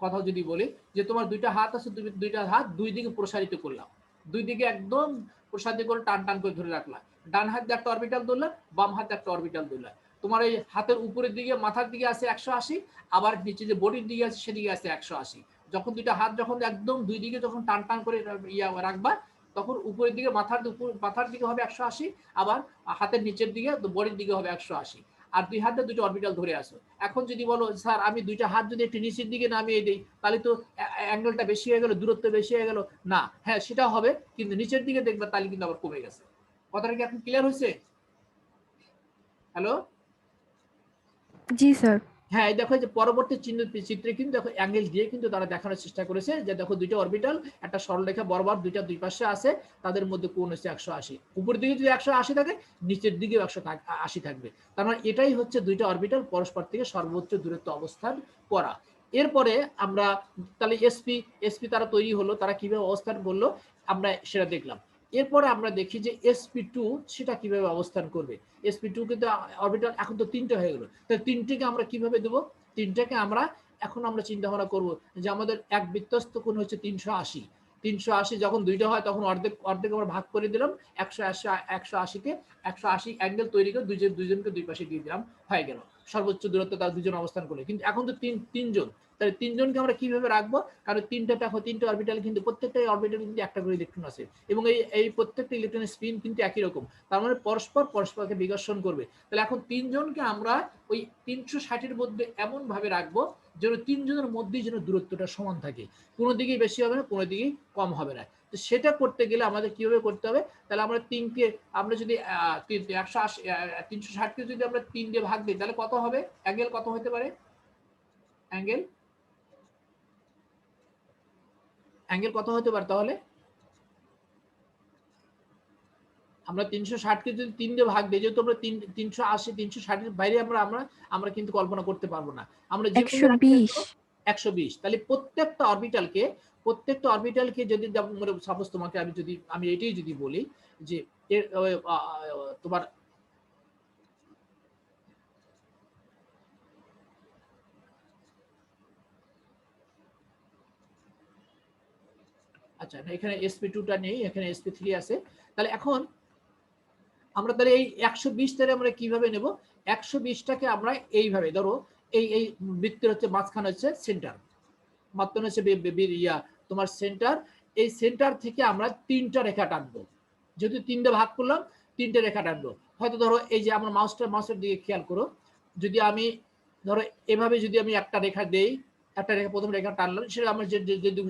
কথা যদি বলি, যে তোমার দুইটা হাত আছে, দুইটা হাত দুই দিকে প্রসারিত করলাম, দুই দিকে একদম প্রসারিত করে টান করে ধরে রাখলাম। ডান হাত দিয়ে একটা অরবিটাল ধরলাম, বাম হাত দিয়ে একটা অরবিটাল ধরলাম। তোমার এই হাতের উপরের দিকে, মাথার দিকে আছে 180, আবার নিচে যে বডির দিকে আছে সেদিকে আছে 180। যখন দুইটা হাত যখন একদম দুই দিকে যখন টান করে রাখবা, তখন উপরের দিকে মাথার দিকে হবে 180, আবার হাতের নিচের দিকে বডির দিকে হবে 180। আর দুই হাতে দুটো অরবিটাল ধরে আসো। এখন যদি বলো স্যার আমি দুইটা হাত যদি একটু নিচের দিকে নামিয়ে দিই, তাহলে তো অ্যাঙ্গেলটা বেশি হয়ে গেল, দূরত্ব বেশি হয়ে গেল। না, হ্যাঁ সেটা হবে, কিন্তু নিচের দিকে দেখবে তাহলে কিন্তু আবার কমে গেছে। কথাটা কি এখন ক্লিয়ার হয়েছে? হ্যালো? জি স্যার। হ্যাঁ, এই দেখো যে পরবর্তী চিত্রে কিন্তু দেখো অ্যাঙ্গেল দিয়ে কিন্তু তারা দেখানোর চেষ্টা করেছে যে দেখো দুইটা অরবিটাল একটা সরলরেখা বরাবর দুই পাশে আছে, তাদের মধ্যে কোণ হচ্ছে 180। উপর দিকে যদি 180 থাকে, নিচের দিকেও 180 থাকবে। তার মানে এটাই হচ্ছে দুইটা অরবিটাল পরস্পর থেকে সর্বোচ্চ দূরত্ব অবস্থান করা। এরপরে আমরা তাহলে এসপি তারা তৈরি হলো, তারা কিভাবে অবস্থান করলো আমরা সেটা দেখলাম। এরপরে আমরা দেখি যে sp2 সেটা কিভাবে অবস্থান করবে। sp2 কিন্তু অরবিটাল এখন তো 3টা হয়ে গেল, তাহলে 3টিকে আমরা কিভাবে দেবো? 3টাকে আমরা এখন আমরা চিন্তা ভাবনা করবো যে আমাদের এক বৃত্তস্থ কোণ হচ্ছে 380। 380 যখন দুইটা হয় তখন অর্ধেক আমরা ভাগ করে দিলাম, 180কে 180 অ্যাঙ্গেল তৈরি করে দুইজনকে দুই পাশে দিয়ে দিলাম, হয়ে গেল সর্বোচ্চ দূরত্ব তার দুজন অবস্থান করলে। কিন্তু এখন তো তিনজন, তাহলে তিনজনকে আমরা কিভাবে রাখবো? কারণ তিনটা অরবিটাল কিন্তু প্রত্যেকটা অরবিটাল কিন্তু একটা করে ইলেকট্রন আছে, এবং এই প্রত্যেকটা ইলেকট্রনের স্পিন কিন্তু একই রকম। তার মানে পরস্পরকে বিকর্ষণ করবে। তাহলে এখন তিনজনকে আমরা ওই 360-এর মধ্যে এমন ভাবে রাখবো যেন তিনজনের মধ্যেই যেন দূরত্বটা সমান থাকে, কোনো দিকেই বেশি হবে না, কোনো দিকেই কম হবে না। তো সেটা করতে গেলে আমাদের কিভাবে করতে হবে? তাহলে আমরা যদি 360কে যদি আমরা 3 দিয়ে ভাগ দিই, তাহলে কত হবে? অ্যাঙ্গেল কত হতে পারে? অ্যাঙ্গেল কত হতে পারে? তাহলে আমরা 360কে যদি 3 দিয়ে ভাগ দিই, যেহেতু আমরা 380 360-এর বাইরে আমরা কিন্তু কল্পনা করতে পারবো না। আমরা যে 120। 120। তাহলে প্রত্যেকটা অরবিটালকে যদি সাপোজ তোমাকে আমি এটাই যদি বলি যে তোমার আচ্ছা, এখানে sp2টা নেই, এখানে sp3 আছে। তাহলে এখন আমরা তাহলে এই 120 তাহলে আমরা কিভাবে নেব? 120টাকে আমরা এইভাবে ধরো, এই বৃত্তের হচ্ছে মাঝখানে হচ্ছে সেন্টার, মাঝখানে হচ্ছে তোমার সেন্টার। এই সেন্টার থেকে আমরা 3টা রেখা টানবো। যেহেতু 3টে ভাগ করলাম, 3টে রেখা টানবো। হয়তো ধরো এই যে আমার মাউসের দিকে খেয়াল করো, যদি আমি ধরো এভাবে যদি আমি একটা রেখা দেই, একটা রেখা প্রথম রেখা টানলাম, সেটা আমার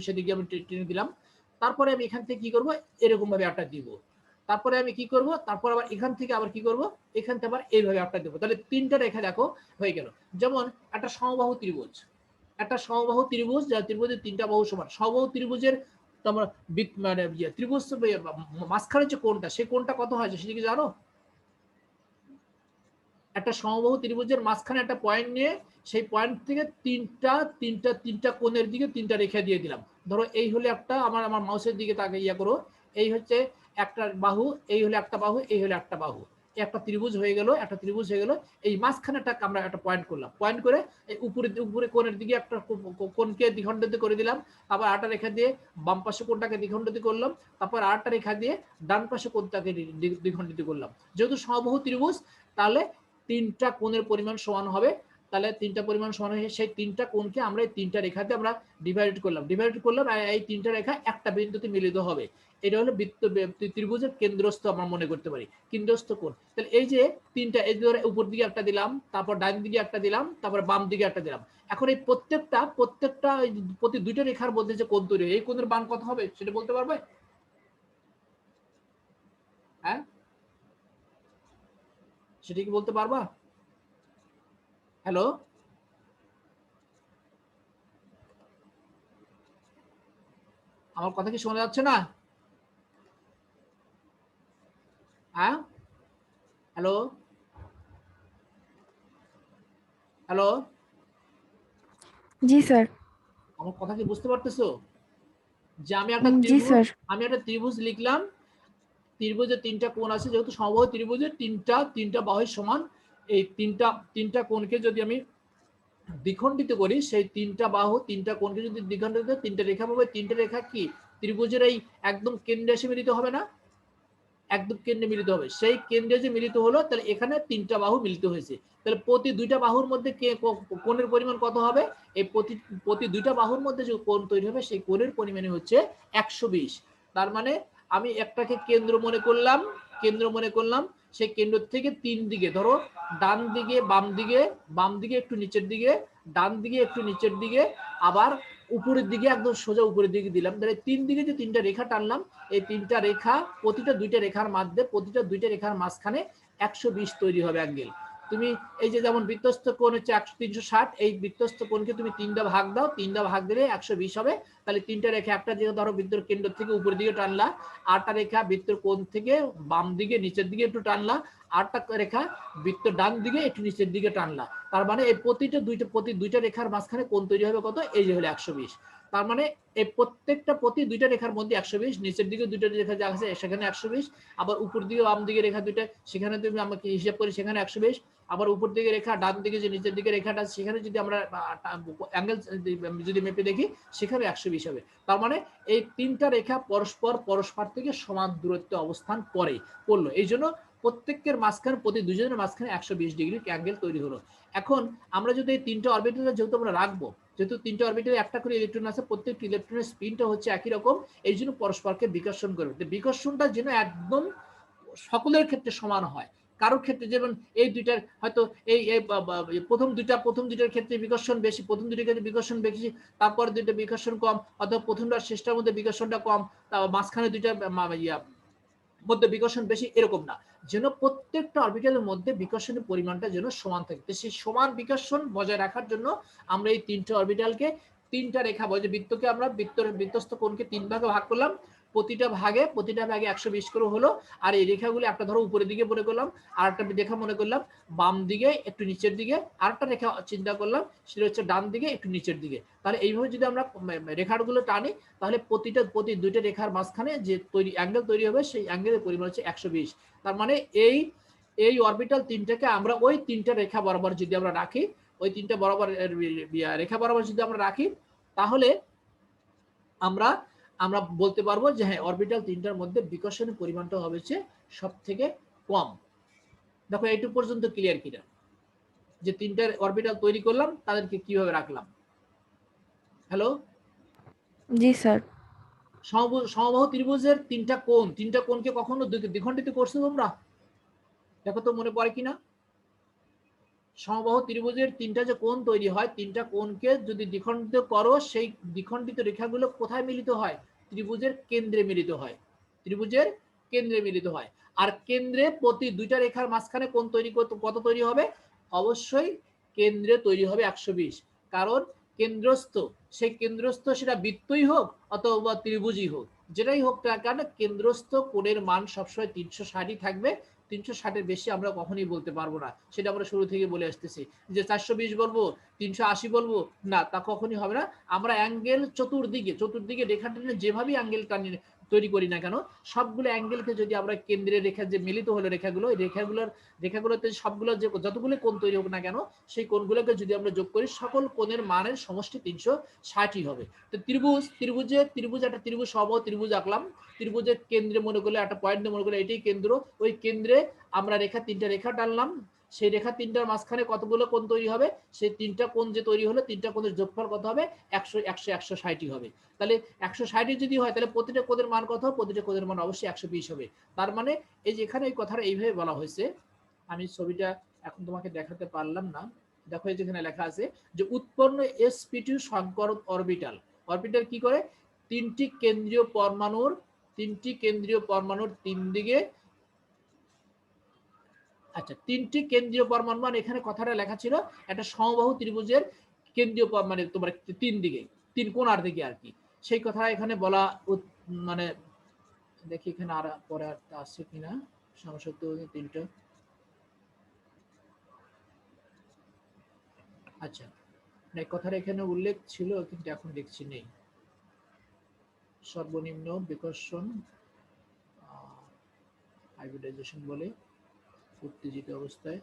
সেদিকে আমি টেনে দিলাম। তারপরে আমি এখান থেকে কি করব? এরকম ভাবে একটা দিব। তারপরে আমি কি করব? তারপর আবার এখান থেকে আবার কি করব? এখান থেকে আবার এইভাবে একটা দেবো। তাহলে 3টা রেখা দেখো হয়ে গেল। যেমন একটা সমবাহু ত্রিভুজ, যার ত্রিভুজের 3টা বাহু সমান। সমবাহু ত্রিভুজের তোমার মানে ত্রিভুজ মাঝখানে যে কোণটা, সেই কোণটা কত হয় সেটা কি জানো? একটা সমবাহু ত্রিভুজের মাঝখানে একটা পয়েন্ট নিয়ে সেই পয়েন্ট থেকে তিনটা কোণের দিকে 3টা রেখা দিয়ে দিলাম। ধরো এই হলে একটা, আমার মাউসের দিকে তাকে করো, এই হচ্ছে একটা বাহু, এই হলে একটা বাহু, এই হলে একটা বাহু। একটা ত্রিভুজ হয়ে গেল, একটা ত্রিভুজ হয়ে গেল। এই মাঝখানে আমরা একটা পয়েন্ট করলাম, পয়েন্ট করে এই উপরে কোণের দিকে একটা কোণকে দ্বিখণ্ডিত করে দিলাম, তারপর আরেকটা রেখা দিয়ে বাম পাশে কোণটাকে দ্বিখণ্ডিত করলাম, তারপর আরেকটা রেখা দিয়ে ডান পাশে কোণটাকে দ্বিখণ্ডিত করলাম। যেহেতু সমবাহু ত্রিভুজ, তাহলে তিনটা কোণের পরিমাণ সমান হবে, তাহলে তিনটা পরিমাণ সমান হয়ে সেই তিনটা কোণকে আমরা এই তিনটা রেখাতে আমরা ডিভাইড করলাম, এই তিনটা রেখা একটা বিন্দুতে মিলিত হবে। এটা হলো ত্রিভুজের কেন্দ্রস্থ আমরা মনে করতে পারি, কেন্দ্রস্থ কোণ। তাহলে এই যে তিনটা, এই ধরে উপর দিকে একটা দিলাম, তারপর ডান দিকে একটা দিলাম, তারপর বাম দিকে একটা দিলাম। এখন এই প্রত্যেকটা প্রতি দুইটা রেখার মধ্যে যে কোণ তৈরি হয়, এই কোণের মান কত হবে সেটা বলতে পারবে? হ্যাঁ, সেটা কি বলতে পারবা? হ্যালো, আমার কথা কি শোনা যাচ্ছে না? হ্যাঁ, হ্যালো, হ্যালো, জি স্যার। আমার কথা কি বুঝতে পারতেছো? যে জি স্যার। আমি একটা ত্রিভুজ লিখলাম, ত্রিভুজের তিনটা কোণ আছে, যেহেতু সমবাহু ত্রিভুজের তিনটা বাহুর সমান, এই তিনটা কোণকে যদি আমি দ্বিখণ্ডিত করি, সেই তিনটা বাহু তিনটা কোণকে যদি দ্বিখণ্ডিত, তিনটা রেখা পাবো। তিনটা রেখা কি ত্রিভুজের এই একদম কেন্দ্রে এসে মিলিত হবে না? একদম কেন্দ্রে মিলিত হবে। সেই কেন্দ্রে যে মিলিত হলো, তাহলে এখানে তিনটা বাহু মিলিত হয়েছে। তাহলে প্রতি দুইটা বাহুর মধ্যে কোণের পরিমাণ কত হবে? এই প্রতি দুইটা বাহুর মধ্যে যে কোণ তৈরি হবে, সেই কোণের পরিমাণ হচ্ছে 120। তার মানে আমি একটাকে কেন্দ্র মনে করলাম, সেই কেন্দ্র থেকে তিন দিকে, ধরো ডান দিকে, বাম দিকে একটু নিচের দিকে, ডান দিকে একটু নিচের দিকে, আবার উপরের দিকে, একদম সোজা উপরের দিকে দিলাম। তাহলে তিন দিকে যে তিনটা রেখা টানলাম, এই তিনটা রেখা প্রতিটা দুইটা রেখার মাঝখানে 120 তৈরি হবে অ্যাঙ্গেল। তুমি এই যে যেমন বৃত্তস্থ কোণ হচ্ছে 360, এই বৃত্তস্থ কোণকে তুমি তিনটা ভাগ দাও, তিনটা ভাগ দিলে 120 হবে। তাহলে তিনটা রেখা, একটা দিকে ধরো বৃত্তের কেন্দ্র থেকে উপরের দিকে টানলা, আটটা রেখা বৃত্তের কোণ থেকে বাম দিকে নিচের দিকে একটু টানলা, আটটা রেখা বৃত্ত ডান দিকে একটু নিচের দিকে টানলা। তার মানে এই প্রতি দুইটা রেখার মাঝখানে কোণ তৈরি হবে কত? এই যে হলো 120। তার মানে এই প্রতি দুইটা রেখার মধ্যে 120, নিচের দিকে দুইটা রেখা যা আছে সেখানে 120, আবার উপর দিকে বাম দিকে রেখা দুইটা, সেখানে তুমি আমাকে হিসাব করি, সেখানে 120, আবার উপর দিকে রেখা, ডান দিকে যে নিচের দিকে রেখাটা, সেখানে যদি আমরা অ্যাঙ্গেল যদি মেপে দেখি, সেখানে 120 হবে। তার মানে এই তিনটা রেখা পরস্পর থেকে সমান দূরত্বে অবস্থান করলো। এই জন্য প্রত্যেকের মাঝখানে, প্রতি দুজনের মাঝখানে 120 ডিগ্রি অ্যাঙ্গেল তৈরি হলো। এখন আমরা যদি এই তিনটা অরবিটাল যেহেতু আমরা রাখবো, যেহেতু তিনটা অরবিটালে একটা করে ইলেকট্রন আছে, প্রত্যেকটি ইলেকট্রনের স্পিনটা হচ্ছে একই রকম, এই জন্য পরস্পরকে বিকর্ষণ করবে। বিকর্ষণটা যেন একদম সকলের ক্ষেত্রে সমান হয়। কারোর ক্ষেত্রে যেমন এই দুইটার হয়তো এই প্রথম দুইটার ক্ষেত্রে বিকর্ষণ বেশি, প্রথম দুইটার ক্ষেত্রে বিকর্ষণ বেশি, তারপর দুইটা বিকর্ষণ কম, অথবা প্রথমটার শেষটার মধ্যে বিকর্ষণটা কম, মাঝখানে দুইটা মধ্যে বিকর্ষণ বেশি, এরকম না। যেন প্রত্যেকটা অরবিটালের মধ্যে বিকর্ষণের পরিমাণটা যেন সমান থাকে। সেই সমান বিকর্ষণ বজায় রাখার জন্য আমরা এই তিনটা অরবিটালকে তিনটা রেখা, বৃত্তকে আমরা বৃত্তস্থ কোণকে তিন ভাগে ভাগ করলাম, প্রতিটা ভাগে 120 করে হলো। আর এই রেখাগুলো একটা ধরো উপরের দিকে মনে করলাম, আর একটা রেখা মনে করলাম বাম দিকে একটু নিচের দিকে, আর একটা রেখা চিন্তা করলাম সেটা হচ্ছে ডান দিকে একটু নিচের দিকে। তাহলে এইভাবে যদি আমরা রেখাগুলো টানি, তাহলে প্রতি দুইটা রেখার মাঝখানে যে অ্যাঙ্গেল তৈরি হবে, সেই অ্যাঙ্গেলের পরিমাণ হচ্ছে 120। তার মানে এই অরবিটাল তিনটাকে আমরা ওই তিনটা রেখা বরাবর যদি আমরা রাখি, ওই তিনটা বরাবর রেখা বরাবর যদি আমরা রাখি, তাহলে আমরা বলতে পারবো যে হ্যাঁ, অরবিটাল তিনটার মধ্যে বিকর্ষণের পরিমাণটা হবে সব থেকে কম। দেখো এইটুকু পর্যন্ত ক্লিয়ার কিনা, যে তিনটার অরবিটাল তৈরি করলাম, তাদেরকে কিভাবে রাখলাম? হ্যালো, জি স্যার। সমবাহু ত্রিভুজের তিনটা কোণকে কখনো দ্বিখণ্ডিত করছো তোমরা? দেখো তো মনে পড়ে কিনা। সমবাহু ত্রিভুজের তিনটা যে কোণ তৈরি হয়, তিনটা কোণকে যদি দ্বিখণ্ডিত করো, সেই দ্বিখণ্ডিত রেখাগুলো কোথায় মিলিত হয়? ত্রিভুজের কেন্দ্রে মিলিত হয়। আর কেন্দ্রে প্রতি দুইটা রেখার মাঝখানে কোণ তৈরি কত তৈরি হবে? অবশ্যই কেন্দ্রে তৈরি হবে 120। কারণ সেই কেন্দ্রস্থ সেটা বৃত্তই হোক অথবা ত্রিভুজই হোক, যেটাই হোক না কেন, কেন্দ্রস্থ কোণের মান সবসময় 360ই থাকবে। 360-এর বেশি আমরা কখনোই বলতে পারবো না, সেটা আমরা শুরু থেকে বলে আসতেছি। যে 420 বলবো, 380 বলবো না, তা কখনই হবে না। আমরা অ্যাঙ্গেল চতুর্দিকে রেখা টেনে যেভাবেই অ্যাঙ্গেল টানি তৈরি করি না কেন, সবগুলো অ্যাঙ্গেলকে যদি আমরা কেন্দ্রের রেখা যে মিলিত হলো রেখাগুলো, এই রেখাগুলোতে সবগুলো যে যতগুলো কোণ তৈরি হোক না কেন, সেই কোণগুলোকে যদি আমরা যোগ করি সকল কোণের মানের সমষ্টি 360ই হবে। তো ত্রিভুজ একটা ত্রিভুজ সমবাহু ত্রিভুজ আঁকলাম, ত্রিভুজের কেন্দ্রে মনে করলে একটা পয়েন্ট মনে করলে এটাই কেন্দ্র, ওই কেন্দ্রে আমরা তিনটা রেখা টানলাম, সেই রেখা তিনটার মাঝখানে কতগুলো কোণ তৈরি হবে, সেই তিনটা কোণ যে তৈরি হলো তিনটা কোণের যোগফল কত হবে, 100 হবে। তাহলে 160 যদি হয় তাহলে প্রতিটা কোণের মান কত হবে, প্রতিটা কোণের মান অবশ্যই 120 হবে। তার মানে এই যে এখানে এই কথাটা এইভাবে বলা হয়েছে, আমি ছবিটা এখন তোমাকে দেখাতে পারলাম না, দেখো এই যেখানে লেখা আছে যে উৎপন্ন sp2 সংকরণ অরবিটাল, অরবিটাল কি করে, তিনটি কেন্দ্রীয় পরমাণুর তিন দিকে, আচ্ছা তিনটি কেন্দ্রীয় পরমাণু মানে এখানে কথাটা লেখা ছিল একটা সমবাহু ত্রিভুজের কেন্দ্রীয় মানে তোমার তিন দিকে, তিন কোণার দিকে আর কি, সেই কথা এখানে বলা মানে দেখি এখানে আর পরে আছে কিনা, সমস্যা তো তিনটা, আচ্ছা এই কথাটা এখানে উল্লেখ ছিল কিন্তু এখন দেখছি নেই। সর্বনিম্ন বিকর্ষণ হাইব্রিডাইজেশন বলে উত্তেজিত অবস্থায়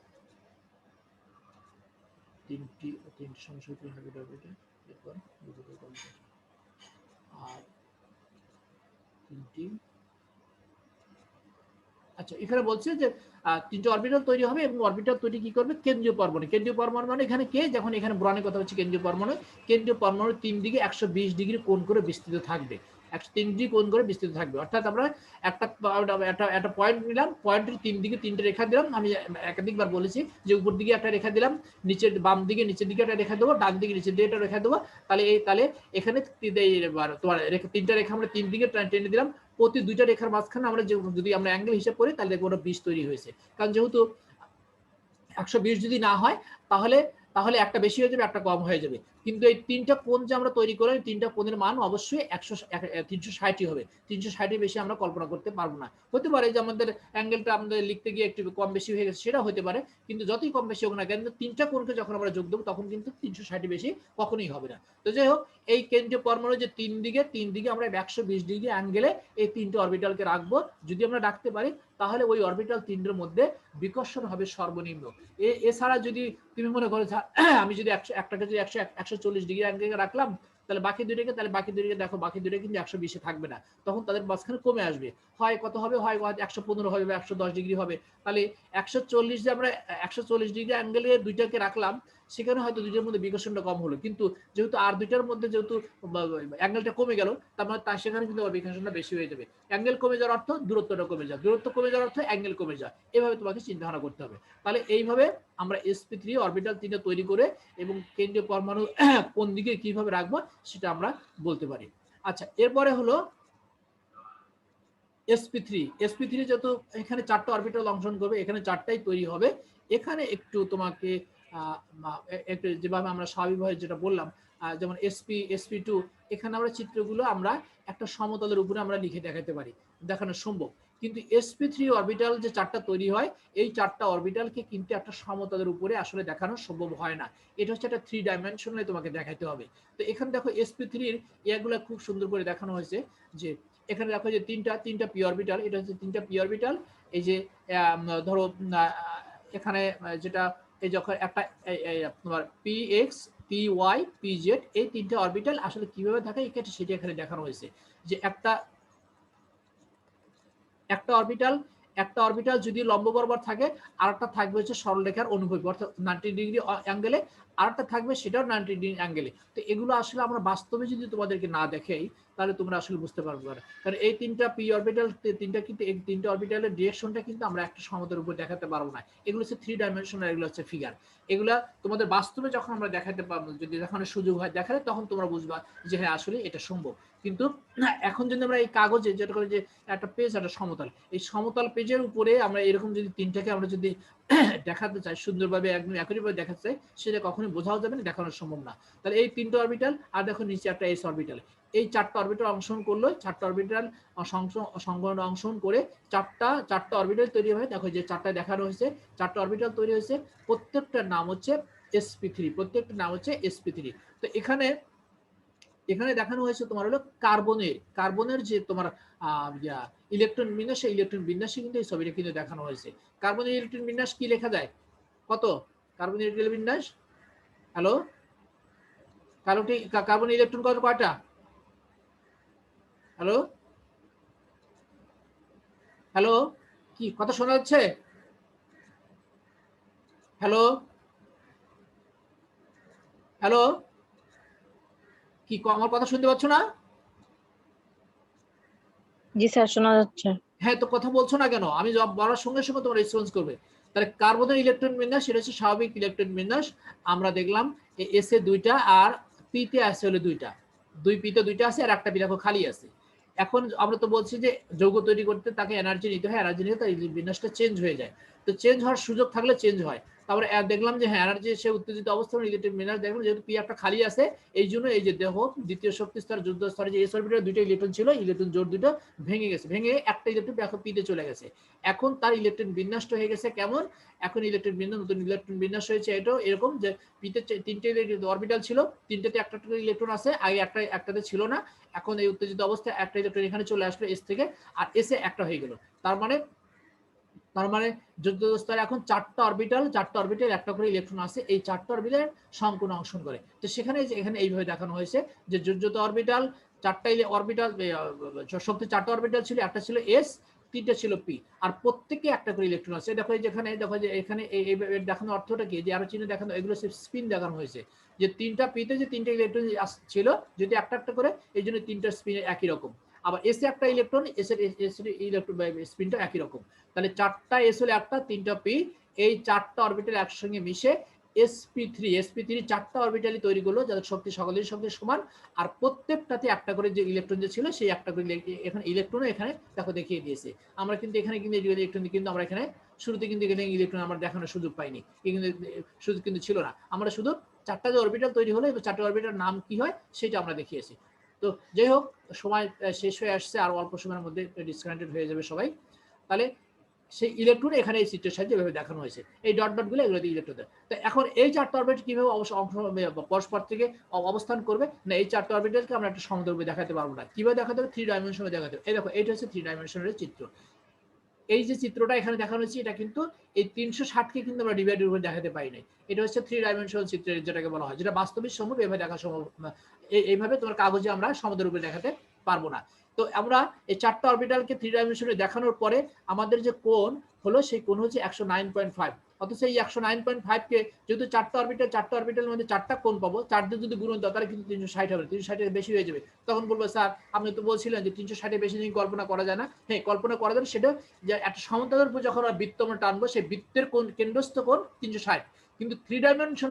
তিনটি সমস্যা হাইব্রিডাইজেশন, এরপর আর তিনটি, আচ্ছা এখানে বলছে যে তিনটি অরবিটাল তৈরি হবে এবং অরবিটাল তৈরি কি করবে, কেন্দ্রীয় পরমাণু মানে এখানে কে, যখন এখানে ব্রণের কথা হচ্ছে কেন্দ্রীয় পরমাণু তিন দিকে 120 ডিগ্রি কোণ করে বিস্তৃত থাকবে, 103 ডিগ্রি কোণ করে বিস্তৃত থাকবে। অর্থাৎ আমরা একটা পয়েন্ট নিলাম, পয়েন্টের তিন দিকে তিনটে রেখা দিলাম, আমি একাধিকবার বলেছি যে উপর দিকে একটা রেখা দিলাম, নিচের বাম দিকে নিচের দিকে একটা রেখা দেবো, ডান দিকে নিচের দিকে একটা রেখা দেবো, তাহলে এখানে তোমার তিনটা রেখা আমরা তিন দিকে টেনে দিলাম, প্রতি দুইটা রেখার মাঝখানে আমরা যদি আমরা অ্যাঙ্গেল হিসাব করি তাহলে দেখবো ওটা 20 তৈরি হয়েছে, কারণ যেহেতু 120 যদি না হয় তাহলে একটা বেশি হয়ে যাবে একটা কম হয়ে যাবে, কিন্তু এই তিনটা কোণ যে আমরা তৈরি করলাম তিনটা কোণের মান অবশ্যই 360 হবে, 360 বেশি আমরা কল্পনা করতে পারবো না। হতে পারে যে আমাদের অ্যাঙ্গেলটা আমাদের লিখতে গিয়ে একটু কম বেশি হয়ে গেছে, সেটা হতে পারে, কিন্তু যতই কম বেশি হোক না কেন তিনটা কোণকে যখন আমরা যোগ দেবো তখন কিন্তু 360 বেশি কখনোই হবে না। তো যাই হোক, এই কেন্দ্রীয় পরমাণু যে তিন দিকে আমরা 120 ডিগ্রি অ্যাঙ্গেলে এই তিনটে অরবিটালকে রাখবো, যদি আমরা রাখতে পারি তাহলে ওই অরবিটাল তিনটের মধ্যে বিকর্ষণ হবে সর্বনিম্ন। এছাড়া যদি তুমি মনে করো আমি যদি একটাকে যদি 140 ডিগ্রি অ্যাঙ্গেলে রাখলাম, তাহলে বাকি দুইটাকে দেখো বাকি দুইটা কিন্তু 120 থাকবে না, তখন তাদের মাঝখানে কমে আসবে, হয় কত হবে, হয় 115 হবে বা 110 ডিগ্রি হবে। তাহলে 140 যে আমরা 140 ডিগ্রি অ্যাঙ্গেলে দুইটাকে রাখলাম, সেখানে হয়তো দুইটার মধ্যে বিকর্ষণটা কম হলো, কিন্তু যেহেতু আর দুইটার মধ্যে যেহেতু অ্যাঙ্গেলটা কমে গেল, তার মানে তার সেখানে কিন্তু বিকর্ষণটা বেশি হয়ে যাবে। অ্যাঙ্গেল কমে যাওয়ার অর্থ দূরত্বটা কমে যায়, দূরত্ব কমে যাওয়ার অর্থ অ্যাঙ্গেল কমে যায়, এভাবে তোমাকে চিন্তা ভাবনা করতে হবে। তাহলে এইভাবে আমরা sp3 অরবিটাল তিনটা তৈরি করে এবং কেন্দ্রীয় পরমাণু কোন দিকে কিভাবে রাখবো সেটা আমরা বলতে পারি। আচ্ছা এরপরে হলো sp3 যেহেতু এখানে চারটা অরবিটাল অংশগ্রহণ করবে, এখানে চারটাই তৈরি হবে, এখানে একটু তোমাকে একটু যেভাবে আমরা স্বাভাবিকভাবে যেটা বললাম, যেমন sp2 এখানে আমরা চিত্রগুলো আমরা একটা সমতলের উপরে আমরা লিখে দেখাতে পারি, দেখানো সম্ভব, কিন্তু sp3 অরবিটাল যে চারটা তৈরি হয় এই চারটা অরবিটালকে কিন্তু একটা সমতলের উপরে আসলে দেখানো সম্ভব হয় না, এটা হচ্ছে একটা 3 ডাইমেনশনালে তোমাকে দেখাতে হবে। তো এখানে দেখো sp3 এর এগুলো খুব সুন্দর করে দেখানো হয়েছে, যে এখানে দেখো যে তিনটা পি অরবিটাল, এটা হচ্ছে তিনটা পি অরবিটাল, এই যে ধরো এখানে যেটা এই যখন একটা তোমার px py pz এই তিনটা অরবিটাল আসলে কিভাবে থাকে সেটা এখানে দেখানো হয়েছে, যে একটা অরবিটাল যদি লম্ব বরাবর থাকে, আরেকটা থাকবে হচ্ছে সরলরেখার অনুভূমিক অর্থাৎ 90 ডিগ্রি অ্যাঙ্গেলে, আরেকটা থাকবে সেটাও 90 ডিগ্রি অ্যাঙ্গেলে। তো এগুলো আসলে আমরা বাস্তবে যদি তোমাদেরকে না দেখাই তাহলে তোমরা আসলে বুঝতে পারবে না, কারণ এই তিনটা পি অরবিটাল কিন্তু এই তিনটা অরবিটালের ডিরেকশনটা কিন্তু আমরা একটা সমতলের উপর দেখাতে পারবো না, এগুলো হচ্ছে 3 ডাইমেনশনাল, এগুলো হচ্ছে ফিগার, এগুলা তোমাদের বাস্তবে যখন আমরা দেখাতে পারবো, যদি দেখানোর সুযোগ হয় দেখালে তখন তোমরা বুঝবা যে হ্যাঁ আসলে এটা সম্ভব। কিন্তু এখন যদি আমরা এই কাগজে যেটা করে যে একটা পেজ একটা সমতল, এই সমতল পেজের উপরে আমরা এরকম যদি তিনটাকে আমরা যদি দেখাতে চাই সুন্দরভাবে একদম একইভাবে দেখাতে চাই, সেটা কখনোই বোঝাও যাবে না, দেখানো সম্ভব না। তাহলে এই তিনটা অরবিটাল আর দেখো নিচে একটা এস অরবিটাল, এই চারটা অরবিটাল অংশগ্রহণ করলো, চারটা অরবিটাল সংগ্রহণ অংশগ্রহণ করে চারটা অরবিটাল তৈরি হয়, দেখো যে চারটা দেখানো হয়েছে, চারটা অরবিটাল তৈরি হয়েছে, প্রত্যেকটার নাম হচ্ছে sp3, প্রত্যেকটার নাম হচ্ছে sp3। তো এখানে এখানে দেখানো হয়েছে তোমার হলো কার্বনের যে তোমার ইলেকট্রন বিন্যাস, সেই ইলেকট্রন বিন্যাসে কিন্তু এই ছবিটা কিন্তু দেখানো হয়েছে। কার্বনের ইলেকট্রন বিন্যাস কি লেখা যায়? কত কার্বনের ইলেকট্রন বিন্যাস? হ্যালো, কার্বন ইলেকট্রন কয়টা? হ্যালো হ্যালো, কি কথা শোনা যাচ্ছে? হ্যালো হ্যালো, কি আমার কথা শুনতে পাচ্ছ না? জি স্যার, শোনা যাচ্ছে। হ্যাঁ, তো কথা বলছো না কেন? আমি জবাব বলার সঙ্গে সঙ্গে তোমার রেসপন্স করবে। তাহলে কার্বনের ইলেকট্রন বিন্যাস সেটা হচ্ছে স্বাভাবিক ইলেকট্রন বিন্যাস। আমরা দেখলাম এস এ দুইটা আর পি তে আছে হলো দুইটা, দুই পি তে দুইটা আছে আর একটা পি দেখো খালি আছে। এখন আমরা তো বলছি যে যৌগ তৈরি করতে তাকে এনার্জি নিতে হয়, এনার্জি নিতে তার বিন্যাসটা চেঞ্জ হয়ে যায়। তো চেঞ্জ হওয়ার সুযোগ থাকলে চেঞ্জ হয়। তারপরে দেখলাম যে হ্যাঁ, এনার্জি সে উত্তেজিত অবস্থায় ইলেকট্রন বিন্যাস দেখলাম যেহেতু পি একটা খালি আছে, এই জন্য এই যে দেহ দ্বিতীয় শক্তি স্তর যুদ্ধ স্তরে যে এস অরবিটালে দুইটা ইলেকট্রন ছিল, ইলেকট্রন জোড় দুটো ভেঙে গেছে, ভেঙে একটা ইলেকট্রন এখন পিতে চলে গেছে। এখন তার ইলেকট্রন বিন্যাসটা হয়ে গেছে কেমন? এখন ইলেকট্রন বিন্যাস, নতুন ইলেকট্রন বিন্যাস হয়েছে এটাও এরকম যে পিতে তিনটে অরবিটাল ছিল, তিনটাতে একটা ইলেকট্রন আছে, আগে একটাতে ছিল না। এখন এই উত্তেজিত অবস্থায় একটা ইলেকট্রন এখানে চলে আসলো এস থেকে, আর এসে একটা হয়ে গেল। তার মানে যুদ্ধ স্তরে এখন চারটা অরবিটাল একটা করে ইলেকট্রন আছে, এই চারটা অরবিটাল সংকোণ অংশন করে। তো সেখানে এখানে এইভাবে দেখানো হয়েছে যে যুদ্ধ অরবিটাল চারটা অরবিটাল শক্তি চারটা অরবিটাল ছিল, একটা ছিল এস, তিনটা ছিল পি, আর প্রত্যেকে একটা করে ইলেকট্রন আছে। দেখো যেখানে দেখো যে এখানে দেখানোর অর্থটা কি, যে আরো চিহ্ন দেখানো, এগুলো স্পিন দেখানো হয়েছে যে তিনটা পিতে যে তিনটা ইলেকট্রন ছিল যদি একটা একটা করে, এই জন্য তিনটা স্পিন একই রকম। আবার এসে একটা ইলেকট্রন, এসের ইলেকট্রন স্পিনটা একই রকম। তাহলে চারটা এস হলে একটা, তিনটা পি, এই চারটা অরবিটাল একসঙ্গে মিশে sp3 চারটা অরবিটালই তৈরি করলো, যাদের শক্তি সকলের শক্তি সমান, আর প্রত্যেকটাতে একটা করে যে ইলেকট্রন যে ছিল সেই একটা করে এখানে ইলেকট্রন এখানে দেখো দেখিয়ে দিয়েছে। আমরা কিন্তু এখানে কিন্তু ইলেকট্রন কিন্তু আমরা এখানে শুরুতে কিন্তু এখানে ইলেকট্রন আমরা দেখানোর সুযোগ পাইনি, কিন্তু সুযোগ কিন্তু ছিল না। আমরা শুধু চারটা যে অরবিটাল তৈরি হলো, এবার চারটা অরবিটাল নাম কি হয় সেটা আমরা দেখিয়েছি। তো যাই হোক, সময় শেষ হয়ে আসছে, আর অল্প সময়ের মধ্যে ডিসকানেক্টেড হয়ে যাবে সবাই। তাহলে সেই ইলেকট্রন এখানে এই চিত্রের সাহায্যে এভাবে দেখানো হয়েছে, এই ডটগুলো এগুলো ইলেকট্রন। তো এখন এই চারটা অরবিটাল কিভাবে পরস্পর থেকে অবস্থান করবে না, এই চারটা অরবিটালকে আমরা একটা সমতলে দেখাতে পারবো না। কিভাবে দেখাতে হবে? 3 ডাইমেনশনে দেখাতে হবে। এই দেখো, এটা হচ্ছে 3 ডাইমেনশনের চিত্র। এই যে চিত্রটা এখানে দেখানো হচ্ছে, এটা কিন্তু এই 360কে কিন্তু আমরা ডিভাইডের উপর দেখাতে পাই নাই। এটা হচ্ছে 3 ডাইমেনশনাল চিত্রের যেটাকে বলা হয়, যেটা বাস্তবিক সম্ভব, এভাবে দেখা সম্ভব। এইভাবে তোমার কাগজে আমরা সমতলের উপরে দেখাতে পারবো না। তো আমরা এই চারটা অরবিটালকে 3 ডাইমেনশনে দেখানোর পরে আমাদের যে কোণ হলো, সেই কোণ হচ্ছে 109.5। অথচ এই 109.5 কে যেহেতু চারটা অরবিটালের মধ্যে চারটা কোণ পাবো, 4 দিয়ে যদি গুণন দাও তাহলে কিন্তু 360 হবে, 360 এর বেশি হয়ে যাবে। তখন বলবো স্যার আপনি তো বলছিলেন যে 360 এর বেশি জিনিস কল্পনা করা যায় না। হ্যাঁ, কল্পনা করা যায়, সেটা যে একটা সমতলের উপর যখন আমরা বৃত্ত আমরা টানবো, সেই বৃত্তের কোণ কেন্দ্রস্থ কোণ 360, কিন্তু 3 ডাইমেনশন